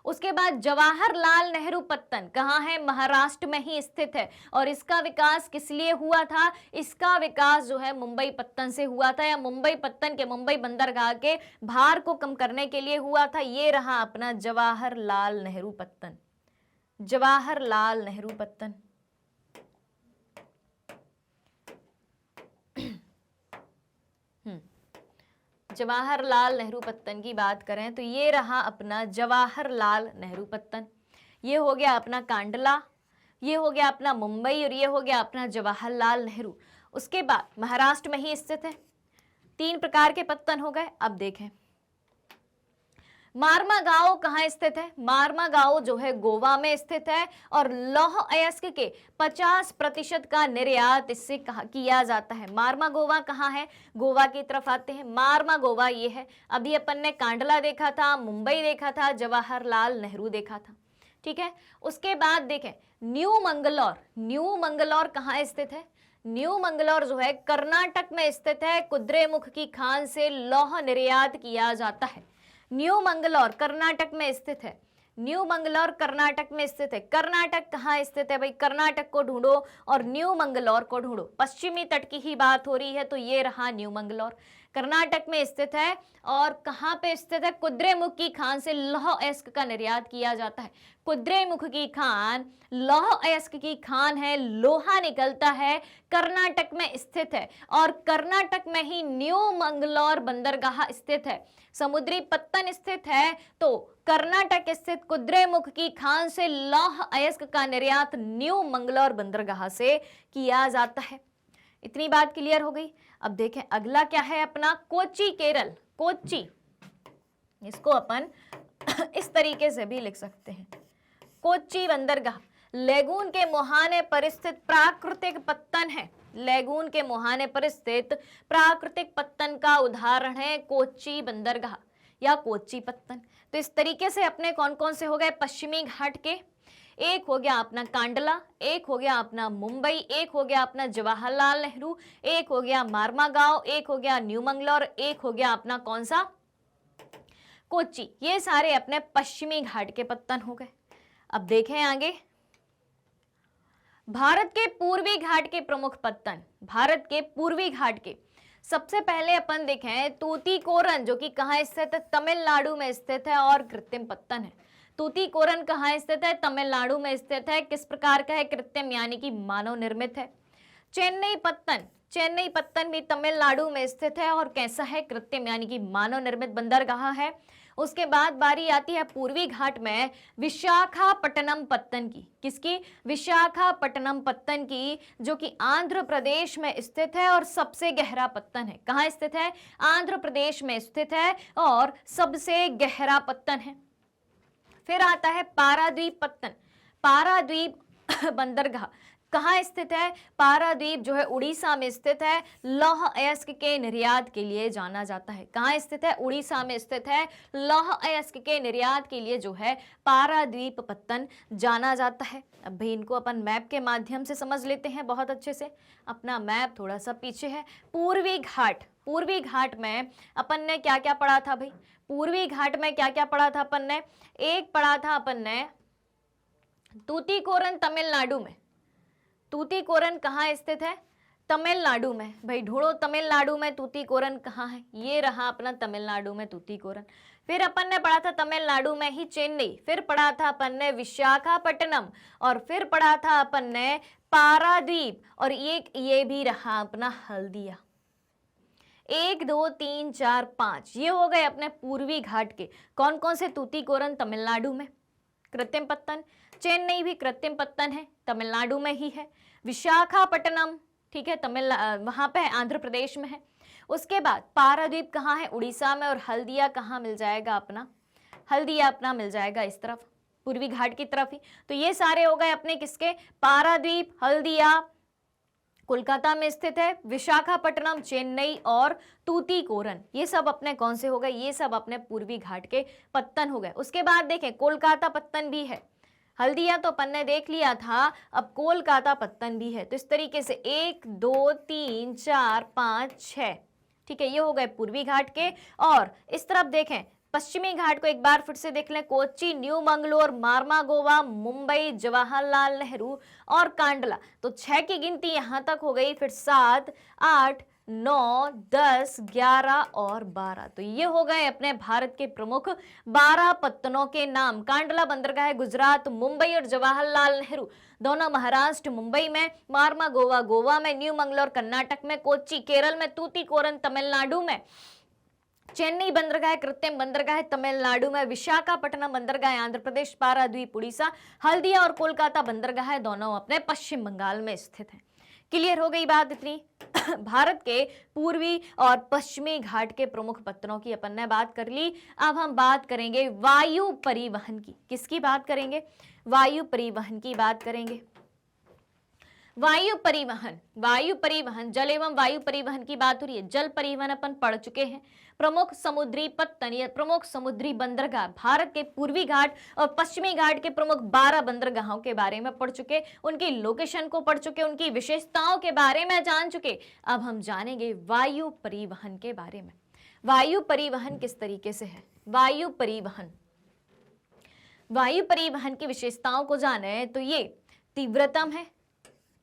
उसके बाद जवाहरलाल नेहरू पत्तन कहाँ है, महाराष्ट्र में ही स्थित है। और इसका विकास किस लिए हुआ था, इसका विकास जो है मुंबई पत्तन से हुआ था, या मुंबई पत्तन के मुंबई बंदरगाह के भार को कम करने के लिए हुआ था। ये रहा अपना जवाहरलाल नेहरू पत्तन, जवाहरलाल नेहरू पत्तन। जवाहरलाल नेहरू पत्तन की बात करें तो ये रहा अपना जवाहरलाल नेहरू पत्तन। ये हो गया अपना कांडला, ये हो गया अपना मुंबई, और ये हो गया अपना जवाहरलाल नेहरू। उसके बाद महाराष्ट्र में ही स्थित है। 3 प्रकार के पत्तन हो गए। अब देखें मार्मागांव कहाँ स्थित है, मार्मागांव जो है गोवा में स्थित है, और लौह अयस्क के 50% का निर्यात इससे किया जाता है। मार्मागोवा कहाँ है, गोवा की तरफ आते हैं। मार्मागोवा ये है। अभी अपन ने कांडला देखा था, मुंबई देखा था, जवाहरलाल नेहरू देखा था, ठीक है। उसके बाद देखें न्यू मंगलौर, न्यू मंगलौर कहाँ स्थित है, न्यू मंगलौर जो है कर्नाटक में स्थित है। कुद्रेमुख की खान से लौह निर्यात किया जाता है। न्यू मंगलौर कर्नाटक में स्थित है, न्यू मंगलौर कर्नाटक में स्थित है। कर्नाटक कहाँ स्थित है भाई, कर्नाटक को ढूंढो और न्यू मंगलौर को ढूंढो। पश्चिमी तट की ही बात हो रही है, तो ये रहा न्यू मंगलौर, कर्नाटक में स्थित है। और कहाँ पे स्थित है, कुद्रेमुख की खान से लौह अयस्क का निर्यात किया जाता है। कुद्रेमुख की खान लौह अयस्क की खान है, लोहा निकलता है, कर्नाटक में स्थित है। और कर्नाटक में ही न्यू मंगलौर बंदरगाह स्थित है। समुद्री पत्तन स्थित है, तो कर्नाटक स्थित कुद्रेमुख की खान से लौह अयस्क का निर्यात न्यू मंगलौर बंदरगाह से किया जाता है। इतनी बात क्लियर हो गई। अब देखें अगला क्या है अपना, कोच्चि केरल। कोच्चि, इसको अपन इस तरीके से भी लिख सकते हैं, कोच्चि बंदरगाह लेगून के मुहाने पर स्थित प्राकृतिक पत्तन है। लेगून के मुहाने पर स्थित प्राकृतिक पत्तन का उदाहरण है कोच्चि बंदरगाह या कोच्चि पत्तन। तो इस तरीके से अपने कौन कौन से हो गए, पश्चिमी घाट के, एक हो गया अपना कांडला, एक हो गया अपना मुंबई, एक हो गया अपना जवाहरलाल नेहरू, एक हो गया मार्मागांव, एक हो गया न्यू मंगलौर, एक हो गया अपना कौन सा, कोच्चि। ये सारे अपने पश्चिमी घाट के पत्तन हो गए। अब देखें आगे, भारत के पूर्वी घाट के प्रमुख पत्तन। भारत के पूर्वी घाट के सबसे पहले अपन देखें तूतीकोरन, जो कि कहाँ स्थित है, तमिलनाडु में स्थित है और कृत्रिम पत्तन है। तूतीकोरन कहाँ स्थित है, तमिलनाडु में स्थित है। किस प्रकार का है, कृत्रिम यानी कि मानव निर्मित है। चेन्नई पत्तन, चेन्नई पत्तन भी तमिलनाडु में स्थित है और कैसा है, कृत्रिम यानी कि मानव निर्मित बंदरगाह है। उसके बाद बारी आती है पूर्वी घाट में विशाखापट्टनम पत्तन की। किसकी, विशाखापट्टनम पत्तन की, जो कि आंध्र प्रदेश में स्थित है और सबसे गहरा पत्तन है। कहाँ स्थित है, आंध्र प्रदेश में स्थित है और सबसे गहरा पत्तन है। फिर आता है पारादीप पत्तन। पारादीप बंदरगाह कहाँ स्थित है, पारादीप जो है उड़ीसा में स्थित है। लौह अयस्क के निर्यात के लिए जाना जाता है। कहाँ स्थित है, उड़ीसा में स्थित है। लौह अयस्क के निर्यात के लिए जो है पारादीप पत्तन जाना जाता है। अब भी इनको अपन मैप के माध्यम से समझ लेते हैं बहुत अच्छे से। अपना मैप थोड़ा सा पीछे है। पूर्वी घाट, पूर्वी घाट में अपन ने क्या क्या पढ़ा था भाई, पूर्वी घाट में क्या क्या पढ़ा था अपन ने, एक पढ़ा था अपन ने तूतीकोरन तमिलनाडु में। तूतीकोरन कहाँ स्थित है, तमिलनाडु में। भाई ढूंढो तमिलनाडु में तूतीकोरन कहाँ है, ये रहा अपना तमिलनाडु में तूतीकोरन। फिर अपन ने पढ़ा था तमिलनाडु में ही चेन्नई, फिर पढ़ा था अपन ने विशाखापट्टनम, और फिर पढ़ा था अपन ने पारादीप, और ये भी रहा अपना हल्दिया। 1 2 3 4 5 ये हो गए अपने पूर्वी घाट के। कौन कौन से, तूतीकोरन तमिलनाडु में, कृत्रिम पत्तन। चेन्नई भी कृत्रिम पत्तन है, तमिलनाडु में ही है। विशाखापट्टनम, ठीक है, वहां पे है, आंध्र प्रदेश में है। उसके बाद पारादीप कहाँ है, उड़ीसा में। और हल्दिया कहाँ मिल जाएगा अपना, हल्दिया अपना मिल जाएगा इस तरफ, पूर्वी घाट की तरफ ही। तो ये सारे हो गए अपने किसके, पारादीप, हल्दिया कोलकाता में स्थित है, विशाखापट्टनम चेन्नई और तूतीकोरन, ये सब अपने कौन से हो गए, ये सब अपने पूर्वी घाट के पत्तन हो गए। उसके बाद देखें कोलकाता पत्तन भी है। हल्दिया तो अपन ने देख लिया था, अब कोलकाता पत्तन भी है। तो इस तरीके से 1 2 3 4 5 6, ठीक है, ये हो गए पूर्वी घाट के। और इस तरफ देखें पश्चिमी घाट को एक बार फिर से देख लें, कोच्चि, न्यू मंगलोर, मार्मा गोवा, मुंबई, जवाहरलाल नेहरू और कांडला। तो 6 की गिनती यहां तक हो गई, फिर 7, 8, 9, 10, 11 और 12। तो ये हो गए अपने भारत के प्रमुख 12 पत्तनों के नाम। कांडला बंदरगाह है गुजरात, मुंबई और जवाहरलाल नेहरू दोनों महाराष्ट्र मुंबई में, मार्मा गोवा गोवा में, न्यू मंगलोर कर्नाटक में, कोच्चि केरल में, तूतीकोरन तमिलनाडु में, चेन्नई बंदरगाह कृत्रिम बंदरगाह तमिलनाडु में, विशाखापट्टनम बंदरगाह आंध्र प्रदेश, पारादीप उड़ीसा, हल्दिया और कोलकाता बंदरगाह दोनों अपने पश्चिम बंगाल में स्थित हैं। क्लियर हो गई बात इतनी। भारत के पूर्वी और पश्चिमी घाट के प्रमुख पत्तनों की अपन ने बात कर ली। अब हम बात करेंगे वायु परिवहन की। किसकी बात करेंगे? वायु परिवहन की बात करेंगे। वायु परिवहन जल एवं वायु परिवहन की बात हो रही है। जल परिवहन अपन पढ़ चुके हैं। प्रमुख समुद्री पत्तन या प्रमुख समुद्री बंदरगाह, भारत के पूर्वी घाट और पश्चिमी घाट के प्रमुख 12 बंदरगाहों के बारे में पढ़ चुके, उनकी लोकेशन को पढ़ चुके, उनकी विशेषताओं के बारे में जान चुके। अब हम जानेंगे वायु परिवहन के बारे में। वायु परिवहन किस तरीके से है? वायु परिवहन की विशेषताओं को जाने तो ये तीव्रतम है,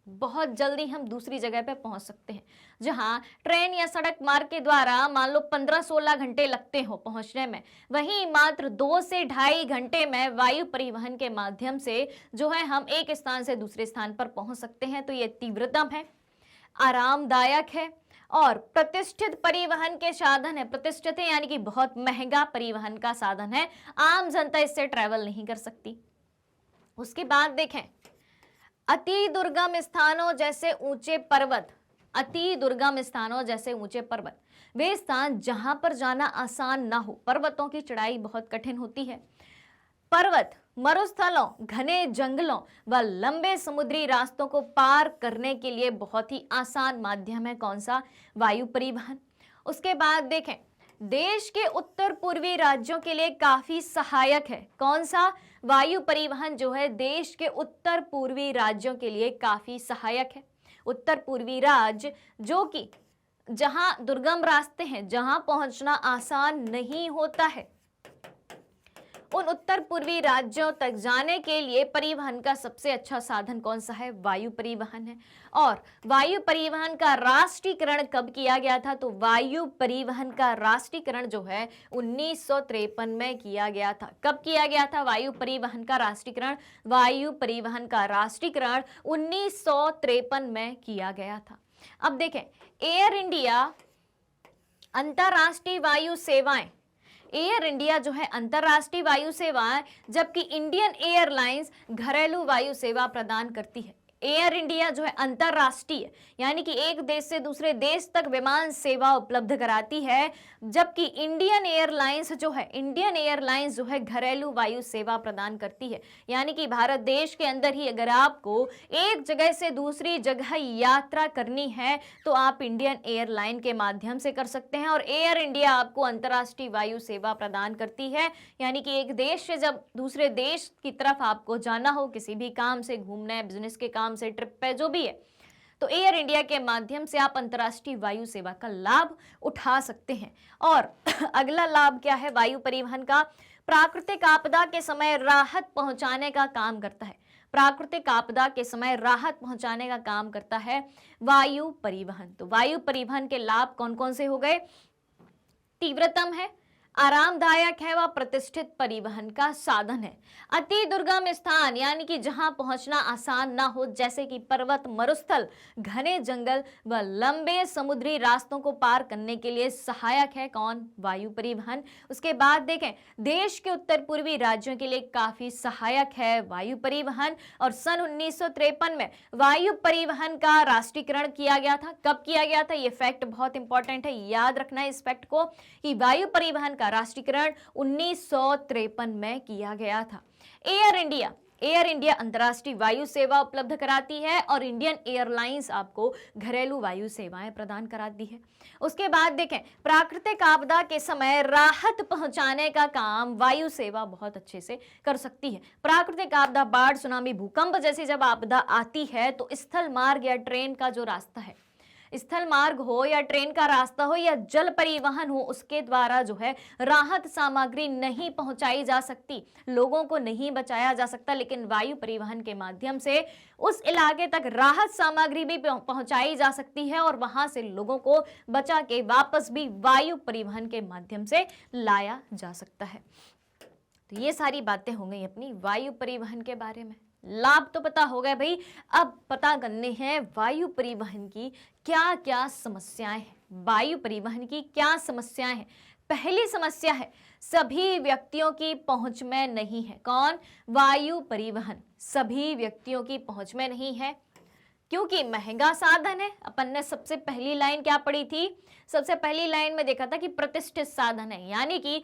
बहुत जल्दी हम दूसरी जगह पे पहुंच सकते हैं। जहां ट्रेन या सड़क मार्ग के द्वारा मान लो 15-16 घंटे लगते हो पहुंचने में, वहीं मात्र 2 से 2.5 घंटे में वायु परिवहन के माध्यम से जो है हम एक स्थान से दूसरे स्थान पर पहुंच सकते हैं। तो ये तीव्रतम है, आरामदायक है और प्रतिष्ठित परिवहन के साधन है। प्रतिष्ठित है यानी कि बहुत महंगा परिवहन का साधन है, आम जनता इससे ट्रैवल नहीं कर सकती। उसके बाद देखें अति दुर्गम स्थानों जैसे ऊंचे पर्वत, वे स्थान जहां पर जाना आसान ना हो, पर्वतों की चढ़ाई बहुत कठिन होती है। पर्वत, मरुस्थलों, घने जंगलों व लंबे समुद्री रास्तों को पार करने के लिए बहुत ही आसान माध्यम है कौन सा? वायु परिवहन। उसके बाद देखें देश के उत्तर पूर्वी राज्यों के लिए काफी सहायक है। कौन सा? वायु परिवहन जो है देश के उत्तर पूर्वी राज्यों के लिए काफी सहायक है। उत्तर पूर्वी राज्य जो कि जहां दुर्गम रास्ते हैं, जहां पहुंचना आसान नहीं होता है, उन उत्तर पूर्वी राज्यों तक जाने के लिए परिवहन का सबसे अच्छा साधन कौन सा है? वायु परिवहन है। और वायु परिवहन का राष्ट्रीयकरण कब किया गया था? तो वायु परिवहन का राष्ट्रीयकरण जो है 1953 में किया गया था। कब किया गया था वायु परिवहन का राष्ट्रीयकरण? वायु परिवहन का राष्ट्रीयकरण 1953 में किया गया था। अब देखें एयर इंडिया अंतरराष्ट्रीय वायु सेवाएं, एयर इंडिया जो है अंतरराष्ट्रीय वायु सेवाएं, जबकि इंडियन एयरलाइंस घरेलू वायु सेवा प्रदान करती है। एयर इंडिया जो है अंतरराष्ट्रीय यानी कि एक देश से दूसरे देश तक विमान सेवा उपलब्ध कराती है, जबकि इंडियन एयरलाइंस जो है घरेलू वायु सेवा प्रदान करती है। यानी कि भारत देश के अंदर ही अगर आपको एक जगह से दूसरी जगह यात्रा करनी है तो आप इंडियन एयरलाइन के माध्यम से कर सकते हैं, और एयर इंडिया आपको अंतरराष्ट्रीय वायु सेवा प्रदान करती है। यानी कि एक देश से जब दूसरे देश की तरफ आपको जाना हो, किसी भी काम से घूमने, बिजनेस के काम से, ट्रिप पे, जो भी है, तो एयर इंडिया के माध्यम से आप अंतरराष्ट्रीय वायु सेवा का लाभ उठा सकते हैं। और अगला लाभ क्या है वायु परिवहन का? प्राकृतिक आपदा के समय राहत पहुंचाने का काम करता है। प्राकृतिक आपदा के समय राहत पहुंचाने का काम करता है वायु परिवहन। तो वायु परिवहन के लाभ कौन कौन से हो गए? तीव्रतम है, आरामदायक है व प्रतिष्ठित परिवहन का साधन है। अति दुर्गम स्थान यानी कि जहां पहुंचना आसान ना हो, जैसे कि पर्वत, मरुस्थल, घने जंगल व लंबे समुद्री रास्तों को पार करने के लिए सहायक है कौन? वायु परिवहन। उसके बाद देखें देश के उत्तर पूर्वी राज्यों के लिए काफी सहायक है वायु परिवहन। और सन 1953 में वायु परिवहन का राष्ट्रीयकरण किया गया था। कब किया गया था? ये फैक्ट बहुत इंपॉर्टेंट है, याद रखना है इस फैक्ट को कि वायु परिवहन का राष्ट्रीयकरण 1953 में किया गया था। एयर इंडिया अंतरराष्ट्रीय वायु सेवा उपलब्ध कराती है और इंडियन एयरलाइंस आपको घरेलू वायु सेवाएं प्रदान कराती है। उसके बाद देखें प्राकृतिक आपदा के समय राहत पहुंचाने का काम वायु सेवा बहुत अच्छे से कर सकती है। प्राकृतिक आपदा, बाढ़, सुनामी, भूकंप जैसी जब आपदा आती है तो स्थल मार्ग या ट्रेन का जो रास्ता है, स्थल मार्ग हो या ट्रेन का रास्ता हो या जल परिवहन हो, उसके द्वारा जो है राहत सामग्री नहीं पहुंचाई जा सकती, लोगों को नहीं बचाया जा सकता। लेकिन वायु परिवहन के माध्यम से उस इलाके तक राहत सामग्री भी पहुंचाई जा सकती है और वहां से लोगों को बचा के वापस भी वायु परिवहन के माध्यम से लाया जा सकता है। तो ये सारी बातें हो गई अपनी वायु परिवहन के बारे में। लाभ तो पता हो गए भाई, अब पता करने हैं वायु परिवहन की क्या क्या समस्याएं हैं। वायु परिवहन की क्या समस्याएं हैं? पहली समस्या है सभी व्यक्तियों की पहुंच में नहीं है। कौन? वायु परिवहन सभी व्यक्तियों की पहुंच में नहीं है क्योंकि महंगा साधन है। अपन ने सबसे पहली लाइन क्या पढ़ी थी? सबसे पहली लाइन में देखा था कि प्रतिष्ठित साधन है, यानी कि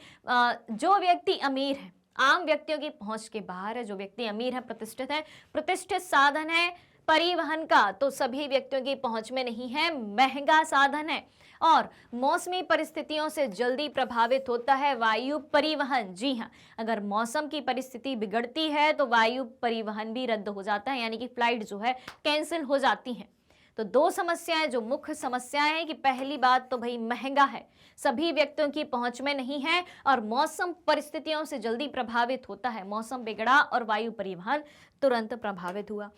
जो व्यक्ति अमीर है, आम व्यक्तियों की पहुंच के बाहर है, जो व्यक्ति अमीर है, प्रतिष्ठित है, प्रतिष्ठित साधन है परिवहन का, तो सभी व्यक्तियों की पहुंच में नहीं है, महंगा साधन है और मौसमी परिस्थितियों से जल्दी प्रभावित होता है वायु परिवहन। जी हाँ, अगर मौसम की परिस्थिति बिगड़ती है तो वायु परिवहन भी रद्द हो जाता है, यानी कि फ्लाइट जो है कैंसिल हो जाती हैं। तो दो समस्याएं जो मुख्य समस्याएं हैं कि पहली बात तो भाई महंगा है, सभी व्यक्तियों की पहुंच में नहीं है और मौसम परिस्थितियों से जल्दी प्रभावित होता है। मौसम बिगड़ा और वायु परिवहन तुरंत प्रभावित हुआ।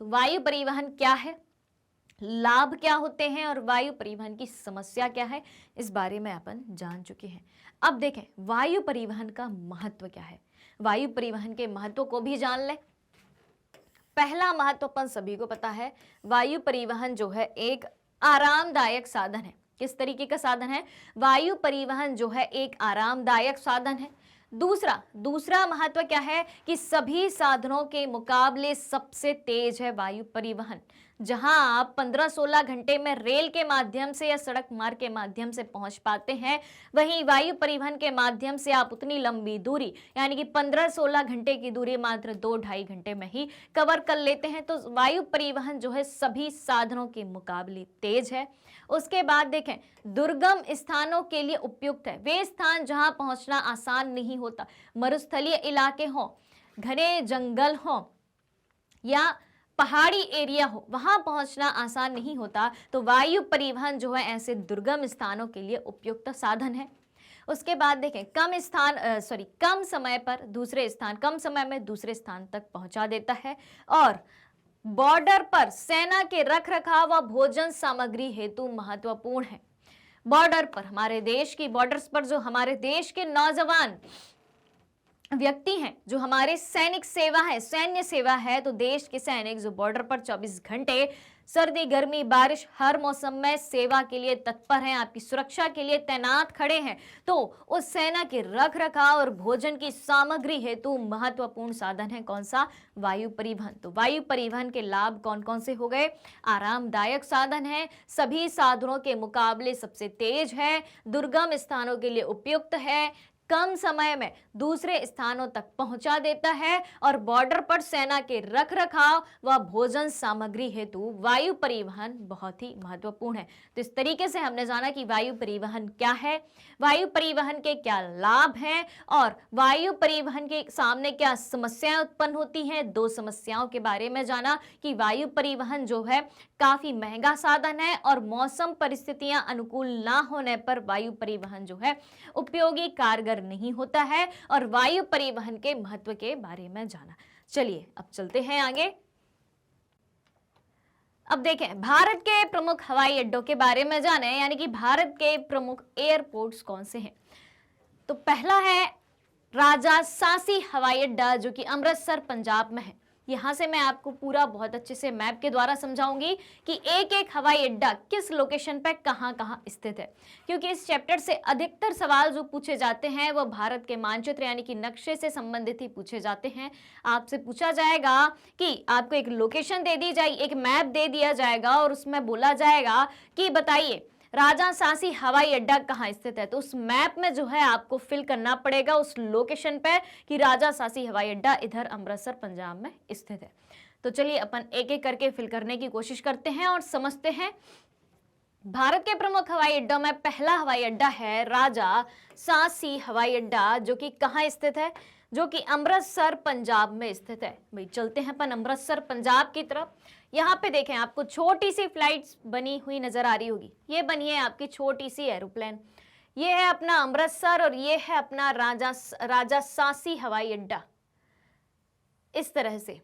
तो वायु परिवहन क्या है, लाभ क्या होते हैं और वायु परिवहन की समस्या क्या है, इस बारे में अपन जान चुके हैं। अब देखें वायु परिवहन का महत्व क्या है। वायु परिवहन के महत्व को भी जान लें। पहला महत्व अपन सभी को पता है, वायु परिवहन जो है एक आरामदायक साधन है। किस तरीके का साधन है? वायु परिवहन जो है एक आरामदायक साधन है। दूसरा महत्व क्या है कि सभी साधनों के मुकाबले सबसे तेज है वायु परिवहन। जहां आप 15-16 घंटे में रेल के माध्यम से या सड़क मार्ग के माध्यम से पहुंच पाते हैं, वहीं वायु परिवहन के माध्यम से आप उतनी लंबी दूरी यानी कि 15-16 घंटे की दूरी मात्र 2-2.5 घंटे में ही कवर कर लेते हैं। तो वायु परिवहन जो है सभी साधनों के मुकाबले तेज है। उसके बाद देखें, दुर्गम स्थानों के लिए उपयुक्त है। वे स्थान जहां पहुंचना आसान नहीं होता, मरुस्थलीय इलाके हो, घने जंगल हो या पहाड़ी एरिया हो, वहां पहुंचना आसान नहीं होता, तो वायु परिवहन जो है ऐसे दुर्गम स्थानों के लिए उपयुक्त साधन है। उसके बाद देखें, कम समय में दूसरे स्थान तक पहुंचा देता है और बॉर्डर पर सेना के रख रखाव व भोजन सामग्री हेतु महत्वपूर्ण है। बॉर्डर पर, हमारे देश की बॉर्डर्स पर जो हमारे देश के नौजवान व्यक्ति हैं, जो हमारे सैन्य सेवा है, तो देश के सैनिक जो बॉर्डर पर 24 घंटे सर्दी गर्मी बारिश हर मौसम में सेवा के लिए तत्पर हैं, आपकी सुरक्षा के लिए तैनात खड़े हैं, तो उस सेना के रख रखाव और भोजन की सामग्री हेतु महत्वपूर्ण साधन है कौन सा? वायु परिवहन। तो वायु परिवहन के लाभ कौन कौन से हो गए? आरामदायक साधन है, सभी साधनों के मुकाबले सबसे तेज है, दुर्गम स्थानों के लिए उपयुक्त है, कम समय में दूसरे स्थानों तक पहुंचा देता है और बॉर्डर पर सेना के रख रखाव व भोजन सामग्री हेतु वायु परिवहन बहुत ही महत्वपूर्ण है। तो इस तरीके से हमने जाना कि वायु परिवहन क्या है, वायु परिवहन के क्या लाभ हैं और वायु परिवहन के सामने क्या समस्याएं उत्पन्न होती हैं। दो समस्याओं के बारे में जाना कि वायु परिवहन जो है काफी महंगा साधन है और मौसम परिस्थितियां अनुकूल ना होने पर वायु परिवहन जो है उपयोगी कारगर नहीं होता है और वायु परिवहन के महत्व के बारे में जाना। चलिए अब चलते हैं आगे। अब देखें भारत के प्रमुख हवाई अड्डों के बारे में जाने, यानी कि भारत के प्रमुख एयरपोर्ट्स कौन से हैं। तो पहला है राजा सांसी हवाई अड्डा जो कि अमृतसर पंजाब में है। यहां से मैं आपको पूरा बहुत अच्छे से मैप के द्वारा समझाऊंगी कि एक एक हवाई अड्डा किस लोकेशन पे कहां कहां स्थित है, क्योंकि इस चैप्टर से अधिकतर सवाल जो पूछे जाते हैं वो भारत के मानचित्र यानी कि नक्शे से संबंधित ही पूछे जाते हैं। आपसे पूछा जाएगा कि आपको एक लोकेशन दे दी जाएगी, एक मैप दे दिया जाएगा और उसमें बोला जाएगा कि बताइए राजा सांसी हवाई अड्डा कहाँ स्थित है। तो उस मैप में जो है आपको फिल करना पड़ेगा उस लोकेशन पे कि राजा सांसी हवाई अड्डा इधर अमृतसर पंजाब में स्थित है। तो चलिए अपन एक एक करके फिल करने की कोशिश करते हैं और समझते हैं। भारत के प्रमुख हवाई अड्डों में पहला हवाई अड्डा है राजा सांसी हवाई अड्डा जो कि कहाँ स्थित है, जो कि अमृतसर पंजाब में स्थित है। भाई चलते हैं अपन अमृतसर पंजाब की तरफ। यहाँ पे देखें आपको छोटी सी फ्लाइट्स बनी हुई नजर आ रही होगी, ये बनी है आपकी छोटी सी एरोप्लेन। ये है अपना अमृतसर और ये है अपना राजासांसी हवाई अड्डा, इस तरह से।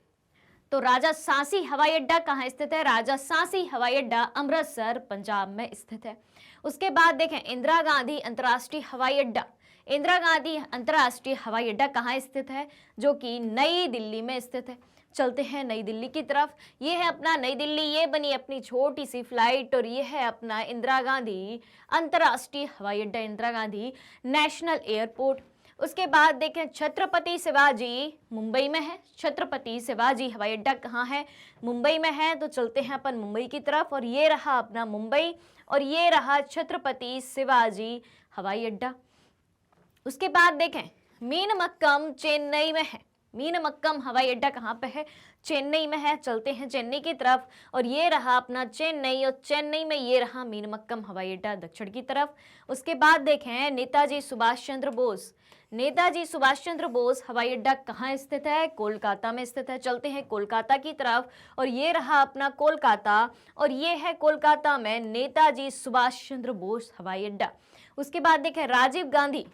तो राजासांसी हवाई अड्डा कहाँ स्थित है? राजासांसी हवाई अड्डा अमृतसर पंजाब में स्थित है। उसके बाद देखें इंदिरा गांधी अंतर्राष्ट्रीय हवाई अड्डा। इंदिरा गांधी अंतर्राष्ट्रीय हवाई अड्डा कहाँ स्थित है? जो कि नई दिल्ली में स्थित है। चलते हैं नई दिल्ली की तरफ। ये है अपना नई दिल्ली, ये बनी अपनी छोटी सी फ्लाइट और ये है अपना इंदिरा गांधी अंतर्राष्ट्रीय हवाई अड्डा, इंदिरा गांधी नेशनल एयरपोर्ट। उसके बाद देखें छत्रपति शिवाजी मुंबई में है। छत्रपति शिवाजी हवाई अड्डा कहाँ है? मुंबई में है। तो चलते हैं अपन मुंबई की तरफ और ये रहा अपना मुंबई और ये रहा छत्रपति शिवाजी हवाई अड्डा। उसके बाद देखें मीनमक्कम चेन्नई में है। मीनमक्कम हवाई अड्डा कहाँ पे है? चेन्नई में है। चलते हैं चेन्नई की तरफ और ये रहा अपना चेन्नई और चेन्नई में ये रहा मीनमक्कम हवाई अड्डा दक्षिण की तरफ। उसके बाद देखें नेताजी सुभाष चंद्र बोस। नेताजी सुभाष चंद्र बोस हवाई अड्डा कहाँ स्थित है? कोलकाता में स्थित है। चलते हैं कोलकाता की तरफ और ये रहा अपना कोलकाता और ये है कोलकाता में नेताजी सुभाष चंद्र बोस हवाई अड्डा। उसके बाद देखें राजीव गांधी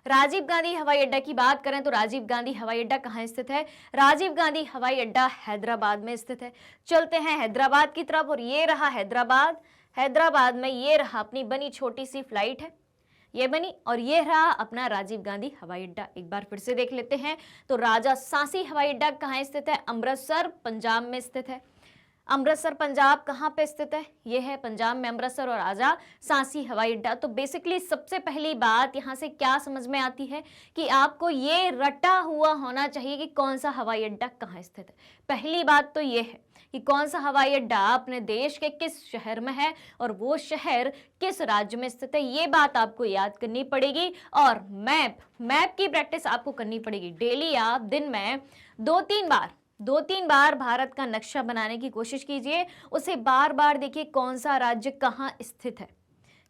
राजीव गांधी हवाई अड्डा की बात करें तो राजीव गांधी हवाई अड्डा कहाँ स्थित है? राजीव गांधी हवाई अड्डा हैदराबाद में स्थित है। चलते हैं हैदराबाद की तरफ और ये रहा हैदराबाद। हैदराबाद में ये रहा अपनी बनी छोटी सी फ्लाइट है, ये बनी और ये रहा अपना राजीव गांधी हवाई अड्डा। एक बार फिर से देख लेते हैं। तो राजासांसी हवाई अड्डा कहाँ स्थित है? अमृतसर पंजाब में स्थित है। अमृतसर पंजाब कहाँ पे स्थित है? ये है पंजाब में अमृतसर और राजासांसी हवाई अड्डा। तो बेसिकली सबसे पहली बात यहाँ से क्या समझ में आती है कि आपको ये रटा हुआ होना चाहिए कि कौन सा हवाई अड्डा कहाँ स्थित है। पहली बात तो ये है कि कौन सा हवाई अड्डा अपने देश के किस शहर में है और वो शहर किस राज्य में स्थित है, ये बात आपको याद करनी पड़ेगी। और मैप की प्रैक्टिस आपको करनी पड़ेगी। डेली आप दिन में दो तीन बार भारत का नक्शा बनाने की कोशिश कीजिए, उसे बार बार देखिए कौन सा राज्य कहाँ स्थित है।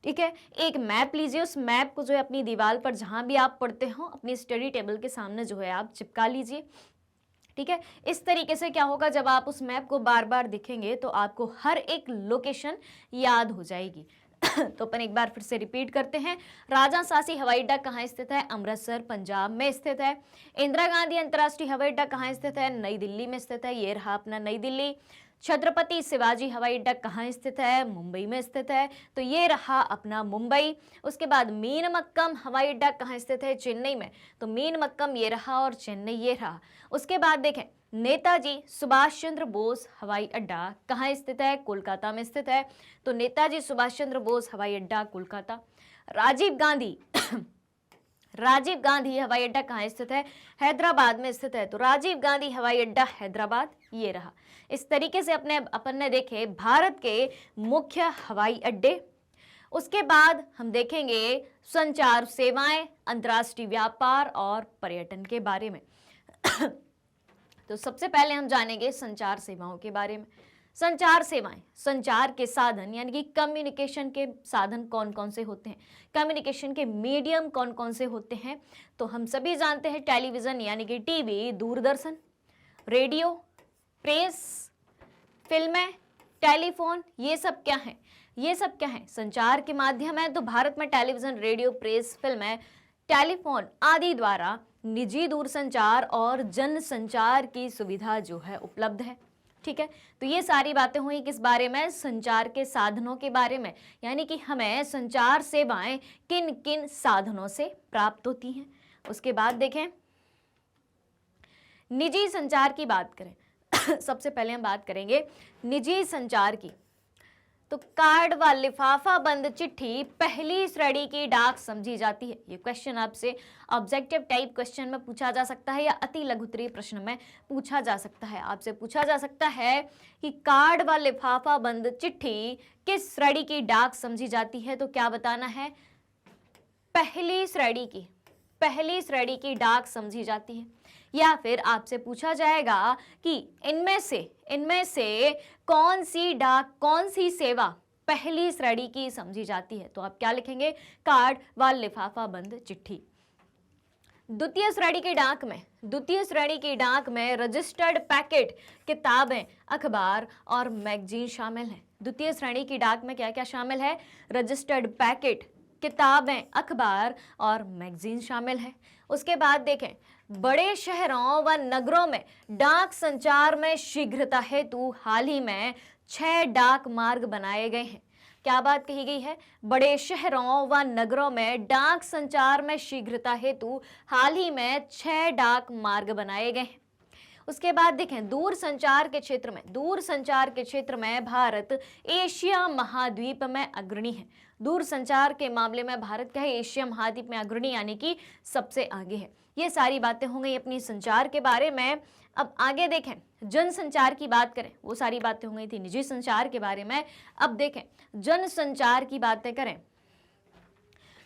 ठीक है, एक मैप लीजिए, उस मैप को जो है अपनी दीवार पर जहां भी आप पढ़ते हो अपनी स्टडी टेबल के सामने जो है आप चिपका लीजिए। ठीक है, इस तरीके से क्या होगा, जब आप उस मैप को बार बार दिखेंगे तो आपको हर एक लोकेशन याद हो जाएगी। तो अपन एक बार फिर से रिपीट करते हैं। राजासांसी हवाई अड्डा कहाँ स्थित है? अमृतसर पंजाब में स्थित है। इंदिरा गांधी अंतर्राष्ट्रीय हवाई अड्डा कहाँ स्थित है? नई दिल्ली में स्थित है। ये रहा अपना नई दिल्ली। छत्रपति शिवाजी हवाई अड्डा कहाँ स्थित है? मुंबई में स्थित है। तो ये रहा अपना मुंबई। उसके बाद मीनमक्कम हवाई अड्डा कहाँ स्थित है? चेन्नई में। तो मीनमक्कम ये रहा और चेन्नई ये रहा। उसके बाद देखें नेताजी सुभाष चंद्र बोस हवाई अड्डा कहाँ स्थित है? कोलकाता में स्थित है। तो नेताजी सुभाष चंद्र बोस हवाई अड्डा कोलकाता। राजीव गांधी हवाई अड्डा कहाँ स्थित है? हैदराबाद में स्थित है। तो राजीव गांधी हवाई अड्डा हैदराबाद ये रहा। इस तरीके से अपन ने देखे भारत के मुख्य हवाई अड्डे। उसके बाद हम देखेंगे संचार सेवाएं, अंतर्राष्ट्रीय व्यापार और पर्यटन के बारे में। तो सबसे पहले हम जानेंगे संचार सेवाओं के बारे में। संचार सेवाएं, संचार के साधन यानी कि कम्युनिकेशन के साधन कौन कौन से होते हैं, कम्युनिकेशन के मीडियम कौन कौन से होते हैं। तो हम सभी जानते हैं टेलीविजन यानी कि टीवी, दूरदर्शन, रेडियो, प्रेस, फिल्में, टेलीफोन, ये सब क्या है? ये सब क्या है? संचार के माध्यम है। तो भारत में टेलीविजन, रेडियो, प्रेस, फिल्में, टेलीफोन आदि द्वारा निजी दूरसंचार और जन संचार की सुविधा जो है उपलब्ध है। ठीक है, तो ये सारी बातें हुई किस बारे में? संचार के साधनों के बारे में, यानी कि हमें संचार सेवाएं किन किन साधनों से प्राप्त होती हैं। उसके बाद देखें निजी संचार की बात करें। सबसे पहले हम बात करेंगे निजी संचार की। तो कार्ड व लिफाफा बंद चिट्ठी पहली श्रेणी की डाक समझी जाती है। ये क्वेश्चन आपसे ऑब्जेक्टिव टाइप क्वेश्चन में पूछा जा सकता है या अति लघुत्तरीय प्रश्न में पूछा जा सकता है। आपसे पूछा जा सकता है कि कार्ड व लिफाफा बंद चिट्ठी किस श्रेणी की डाक समझी जाती है। तो क्या बताना है? पहली श्रेणी की डाक समझी जाती है। या फिर आपसे पूछा जाएगा कि इनमें से कौन सी डाक, कौन सी सेवा पहली श्रेणी की समझी जाती है। तो आप क्या लिखेंगे? कार्ड व लिफाफा बंद चिट्ठी। द्वितीय श्रेणी की डाक में रजिस्टर्ड पैकेट, किताबें, अखबार और मैगजीन शामिल हैं। द्वितीय श्रेणी की डाक में क्या क्या शामिल है? रजिस्टर्ड पैकेट, किताबें, अखबार और मैगजीन शामिल है। उसके बाद देखें, बड़े शहरों व नगरों में डाक संचार में शीघ्रता हेतु हाल ही में 6 डाक मार्ग बनाए गए हैं। क्या बात कही गई है? बड़े शहरों व नगरों में डाक संचार में शीघ्रता हेतु हाल ही में 6 डाक मार्ग बनाए गए हैं। उसके बाद देखें, दूर संचार के क्षेत्र में भारत एशिया महाद्वीप में अग्रणी है। दूर संचार के मामले में भारत क्या है? एशिया महाद्वीप में अग्रणी, यानी कि सबसे आगे है। ये सारी बातें हो गई अपनी संचार के बारे में। अब आगे देखें, जनसंचार की बात करें, वो सारी बातें हो गई थी निजी संचार के बारे में। अब देखें जनसंचार की बातें करें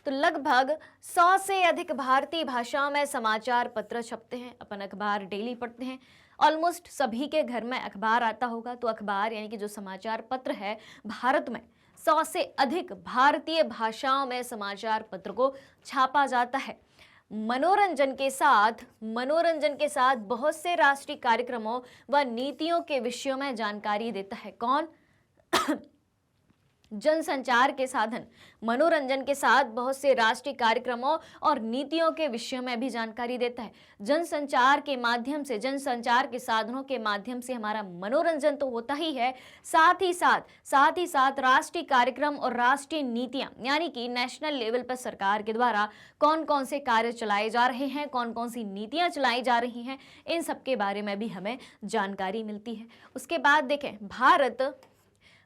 तो लगभग 100 से अधिक भारतीय भाषाओं में समाचार पत्र छपते हैं। अपन अखबार डेली पढ़ते हैं, ऑलमोस्ट सभी के घर में अखबार आता होगा। तो अखबार यानी कि जो समाचार पत्र है, भारत में 100 से अधिक भारतीय भाषाओं में समाचार पत्र को छापा जाता है। मनोरंजन के साथ बहुत से राष्ट्रीय कार्यक्रमों व नीतियों के विषयों में जानकारी देता है। कौन? जनसंचार के साधन मनोरंजन के साथ बहुत से राष्ट्रीय कार्यक्रमों और नीतियों के विषयों में भी जानकारी देता है। जनसंचार के साधनों के माध्यम से हमारा मनोरंजन तो होता ही है, साथ ही साथ राष्ट्रीय कार्यक्रम और राष्ट्रीय नीतियां, यानी कि नेशनल लेवल पर सरकार के द्वारा कौन कौन से कार्य चलाए जा रहे हैं, कौन कौन सी नीतियां चलाई जा रही हैं, इन सब के बारे में भी हमें जानकारी मिलती है। उसके बाद देखें,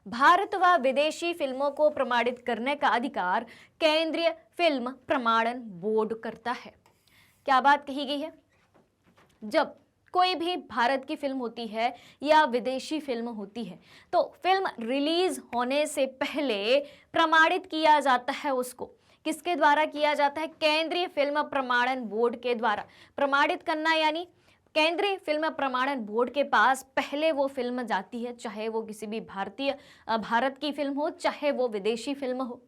भारत व विदेशी फिल्मों को प्रमाणित करने का अधिकार केंद्रीय फिल्म प्रमाणन बोर्ड करता है। क्या बात कही गई है? जब कोई भी भारत की फिल्म होती है या विदेशी फिल्म होती है तो फिल्म रिलीज होने से पहले प्रमाणित किया जाता है। उसको किसके द्वारा किया जाता है? केंद्रीय फिल्म प्रमाणन बोर्ड के द्वारा। प्रमाणित करना यानी केंद्रीय फिल्म प्रमाणन बोर्ड के पास पहले वो फिल्म जाती है, चाहे वो किसी भी भारत की फिल्म हो, चाहे वो विदेशी फिल्म हो।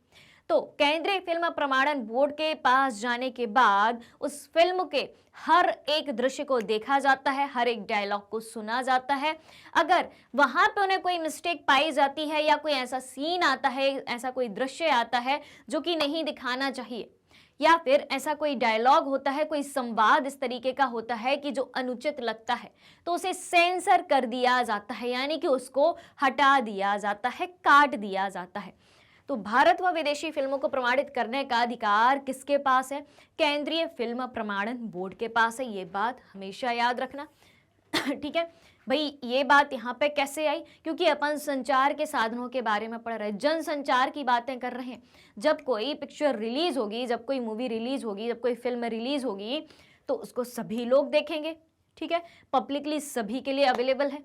तो केंद्रीय फिल्म प्रमाणन बोर्ड के पास जाने के बाद उस फिल्म के हर एक दृश्य को देखा जाता है, हर एक डायलॉग को सुना जाता है। अगर वहां पे उन्हें कोई मिस्टेक पाई जाती है या कोई ऐसा सीन आता है, ऐसा कोई दृश्य आता है जो कि नहीं दिखाना चाहिए, या फिर ऐसा कोई डायलॉग होता है, कोई संवाद इस तरीके का होता है कि जो अनुचित लगता है, तो उसे सेंसर कर दिया जाता है, यानी कि उसको हटा दिया जाता है, काट दिया जाता है। तो भारत व विदेशी फिल्मों को प्रमाणित करने का अधिकार किसके पास है? केंद्रीय फिल्म प्रमाणन बोर्ड के पास है। ये बात हमेशा याद रखना। ठीक है भाई, ये बात यहाँ पे कैसे आई? क्योंकि अपन संचार के साधनों के बारे में पढ़ रहे हैं, जनसंचार की बातें कर रहे हैं। जब कोई पिक्चर रिलीज होगी, जब कोई मूवी रिलीज होगी, जब कोई फिल्म रिलीज होगी, तो उसको सभी लोग देखेंगे। ठीक है, पब्लिकली सभी के लिए अवेलेबल है।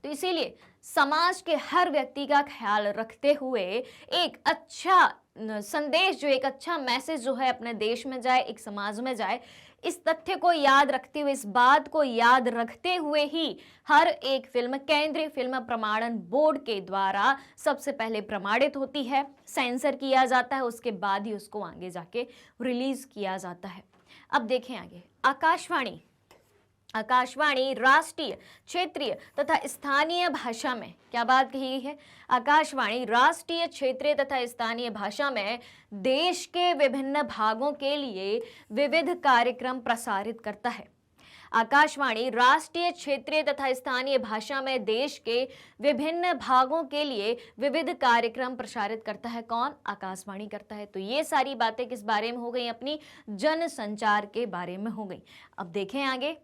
तो इसीलिए समाज के हर व्यक्ति का ख्याल रखते हुए एक अच्छा संदेश, जो एक अच्छा मैसेज जो है अपने देश में जाए, एक समाज में जाए, इस तथ्य को याद रखते हुए, इस बात को याद रखते हुए ही हर एक फिल्म केंद्रीय फिल्म प्रमाणन बोर्ड के द्वारा सबसे पहले प्रमाणित होती है, सेंसर किया जाता है, उसके बाद ही उसको आगे जाके रिलीज किया जाता है। अब देखें आगे, आकाशवाणी राष्ट्रीय, क्षेत्रीय तथा स्थानीय भाषा में, क्या बात कही गई है? आकाशवाणी राष्ट्रीय, क्षेत्रीय तथा स्थानीय भाषा में देश के विभिन्न भागों के लिए विविध कार्यक्रम प्रसारित करता है। आकाशवाणी राष्ट्रीय, क्षेत्रीय तथा स्थानीय भाषा में देश के विभिन्न भागों के लिए विविध कार्यक्रम प्रसारित करता है। कौन? आकाशवाणी करता है। तो ये सारी बातें किस बारे में हो गई? अपनी जनसंचार के बारे में हो गई। अब देखें आगे,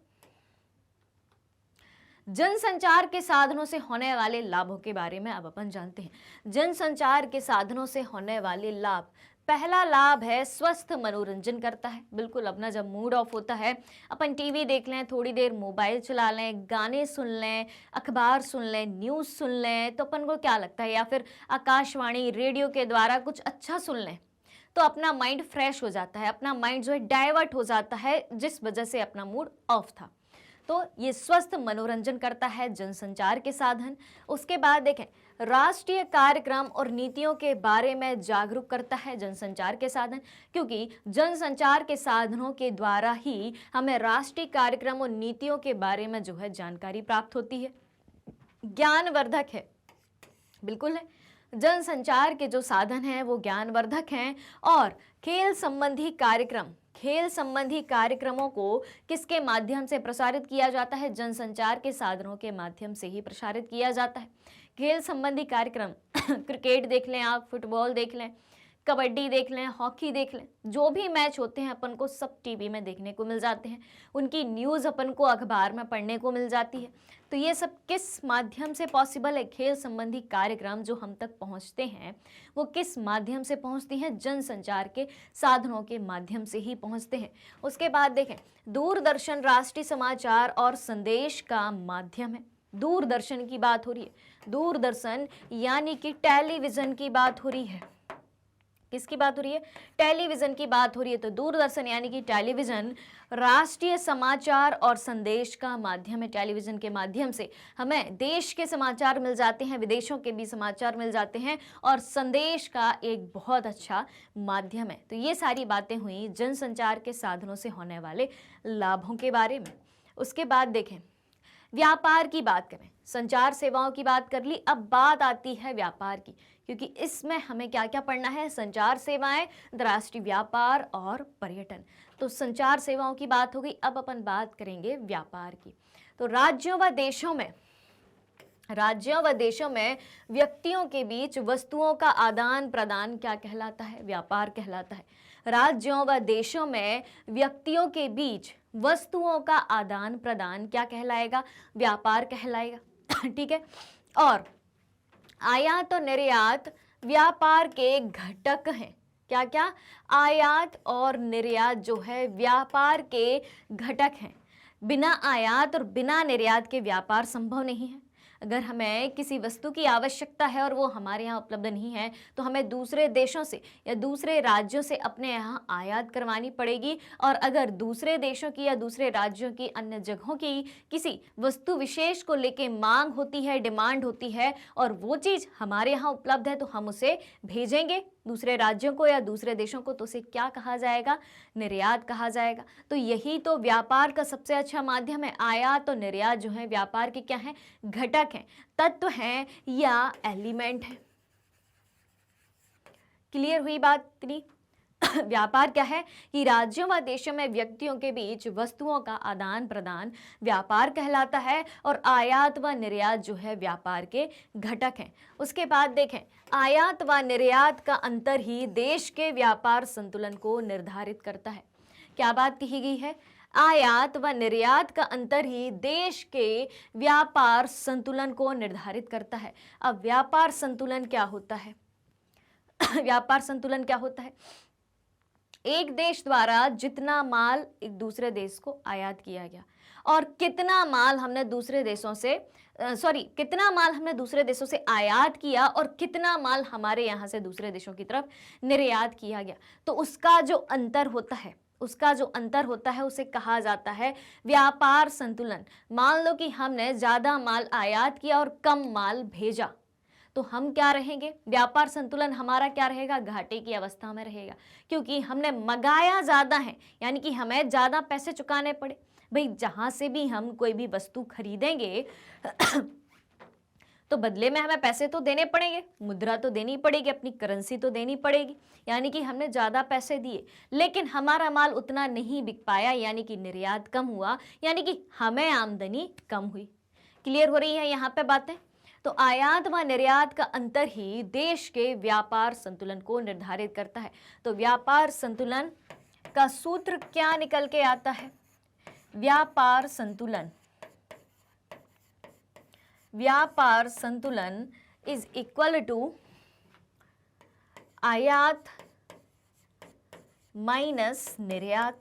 जनसंचार के साधनों से होने वाले लाभों के बारे में अब अपन जानते हैं। जनसंचार के साधनों से होने वाले लाभ, पहला लाभ है स्वस्थ मनोरंजन करता है। बिल्कुल, अपना जब मूड ऑफ होता है, अपन टीवी देख लें, थोड़ी देर मोबाइल चला लें, गाने सुन लें, अखबार सुन लें, न्यूज़ सुन लें, तो अपन को क्या लगता है, या फिर आकाशवाणी रेडियो के द्वारा कुछ अच्छा सुन लें, तो अपना माइंड फ्रेश हो जाता है, अपना माइंड जो है डाइवर्ट हो जाता है, जिस वजह से अपना मूड ऑफ था। तो ये स्वस्थ मनोरंजन करता है जनसंचार के साधन। उसके बाद देखें, राष्ट्रीय कार्यक्रम और नीतियों के बारे में जागरूक करता है जनसंचार के साधन, क्योंकि जनसंचार के साधनों के द्वारा ही हमें राष्ट्रीय कार्यक्रम और नीतियों के बारे में जो है जानकारी प्राप्त होती है। ज्ञानवर्धक है, बिल्कुल है, जनसंचार के जो साधन हैं वो ज्ञानवर्धक हैं। और खेल संबंधी कार्यक्रमों को किसके माध्यम से प्रसारित किया जाता है? जनसंचार के साधनों के माध्यम से ही प्रसारित किया जाता है। खेल संबंधी कार्यक्रम क्रिकेट देख लें आप, फुटबॉल देख लें, कबड्डी देख लें, हॉकी देख लें, जो भी मैच होते हैं अपन को सब टीवी में देखने को मिल जाते हैं, उनकी न्यूज़ अपन को अखबार में पढ़ने को मिल जाती है। तो ये सब किस माध्यम से पॉसिबल है? खेल संबंधी कार्यक्रम जो हम तक पहुंचते हैं वो किस माध्यम से पहुंचती हैं? जनसंचार के साधनों के माध्यम से ही पहुंचते हैं। उसके बाद देखें, दूरदर्शन राष्ट्रीय समाचार और संदेश का माध्यम है। दूरदर्शन की बात हो रही है, दूरदर्शन यानी कि टेलीविज़न की बात हो रही है। किसकी बात हो रही है? टेलीविज़न की बात हो रही है। तो दूरदर्शन यानी कि टेलीविज़न राष्ट्रीय समाचार और संदेश का माध्यम है। टेलीविज़न के माध्यम से हमें देश के समाचार मिल जाते हैं, विदेशों के भी समाचार मिल जाते हैं और संदेश का एक बहुत अच्छा माध्यम है। तो ये सारी बातें हुई जनसंचार के साधनों से होने वाले लाभों के बारे में। उसके बाद देखें, व्यापार की बात करें, संचार सेवाओं की बात कर ली, अब बात आती है व्यापार की, क्योंकि इसमें हमें क्या क्या पढ़ना है? संचार सेवाएं, अंतर्राष्ट्रीय व्यापार और पर्यटन। तो संचार सेवाओं की बात हो गई, अब अपन बात करेंगे व्यापार की। तो राज्यों व देशों में व्यक्तियों के बीच वस्तुओं का आदान प्रदान क्या कहलाता है? व्यापार कहलाता है। राज्यों व देशों में व्यक्तियों के बीच वस्तुओं का आदान प्रदान क्या कहलाएगा? व्यापार कहलाएगा। ठीक है। और आयात और निर्यात व्यापार के घटक हैं। क्या क्या? आयात और निर्यात जो है व्यापार के घटक हैं। बिना आयात और बिना निर्यात के व्यापार संभव नहीं है। अगर हमें किसी वस्तु की आवश्यकता है और वो हमारे यहाँ उपलब्ध नहीं है तो हमें दूसरे देशों से या दूसरे राज्यों से अपने यहाँ आयात करवानी पड़ेगी। और अगर दूसरे देशों की या दूसरे राज्यों की अन्य जगहों की किसी वस्तु विशेष को लेके मांग होती है, डिमांड होती है और वो चीज़ हमारे यहाँ उपलब्ध है तो हम उसे भेजेंगे दूसरे राज्यों को या दूसरे देशों को, तो उसे क्या कहा जाएगा? निर्यात कहा जाएगा। तो यही तो व्यापार का सबसे अच्छा माध्यम है। आयात और निर्यात जो है व्यापार के क्या है? घटक हैं, तत्व हैं या एलिमेंट है। क्लियर हुई बात इतनी? व्यापार क्या है कि राज्यों व देशों में व्यक्तियों के बीच वस्तुओं का आदान प्रदान व्यापार कहलाता है और आयात व निर्यात जो है व्यापार के घटक हैं। उसके बाद देखें, आयात व निर्यात का अंतर ही देश के व्यापार संतुलन को निर्धारित करता है। क्या बात कही गई है? आयात व निर्यात का अंतर ही देश के व्यापार संतुलन को निर्धारित करता है। अब व्यापार संतुलन क्या होता है? व्यापार संतुलन क्या होता है? एक देश द्वारा जितना माल एक दूसरे देश को आयात किया गया और कितना माल हमने दूसरे देशों से आयात किया और कितना माल हमारे यहाँ से दूसरे देशों की तरफ निर्यात किया गया, तो उसका जो अंतर होता है उसे कहा जाता है व्यापार संतुलन। मान लो कि हमने ज़्यादा माल आयात किया और कम माल भेजा, तो हम क्या रहेंगे? व्यापार संतुलन हमारा क्या रहेगा? घाटे की अवस्था में रहेगा, क्योंकि हमने मंगाया ज़्यादा है, यानी कि हमें ज़्यादा पैसे चुकाने पड़े। भाई जहाँ से भी हम कोई भी वस्तु खरीदेंगे तो बदले में हमें पैसे तो देने पड़ेंगे, मुद्रा तो देनी पड़ेगी, अपनी करेंसी तो देनी पड़ेगी, यानी कि हमने ज़्यादा पैसे दिए लेकिन हमारा माल उतना नहीं बिक पाया, यानी कि निर्यात कम हुआ, यानी कि हमें आमदनी कम हुई। क्लियर हो रही है यहाँ पे बातें? तो आयात व निर्यात का अंतर ही देश के व्यापार संतुलन को निर्धारित करता है। तो व्यापार संतुलन का सूत्र क्या निकल के आता है? व्यापार संतुलन इज इक्वल टू आयात माइनस निर्यात।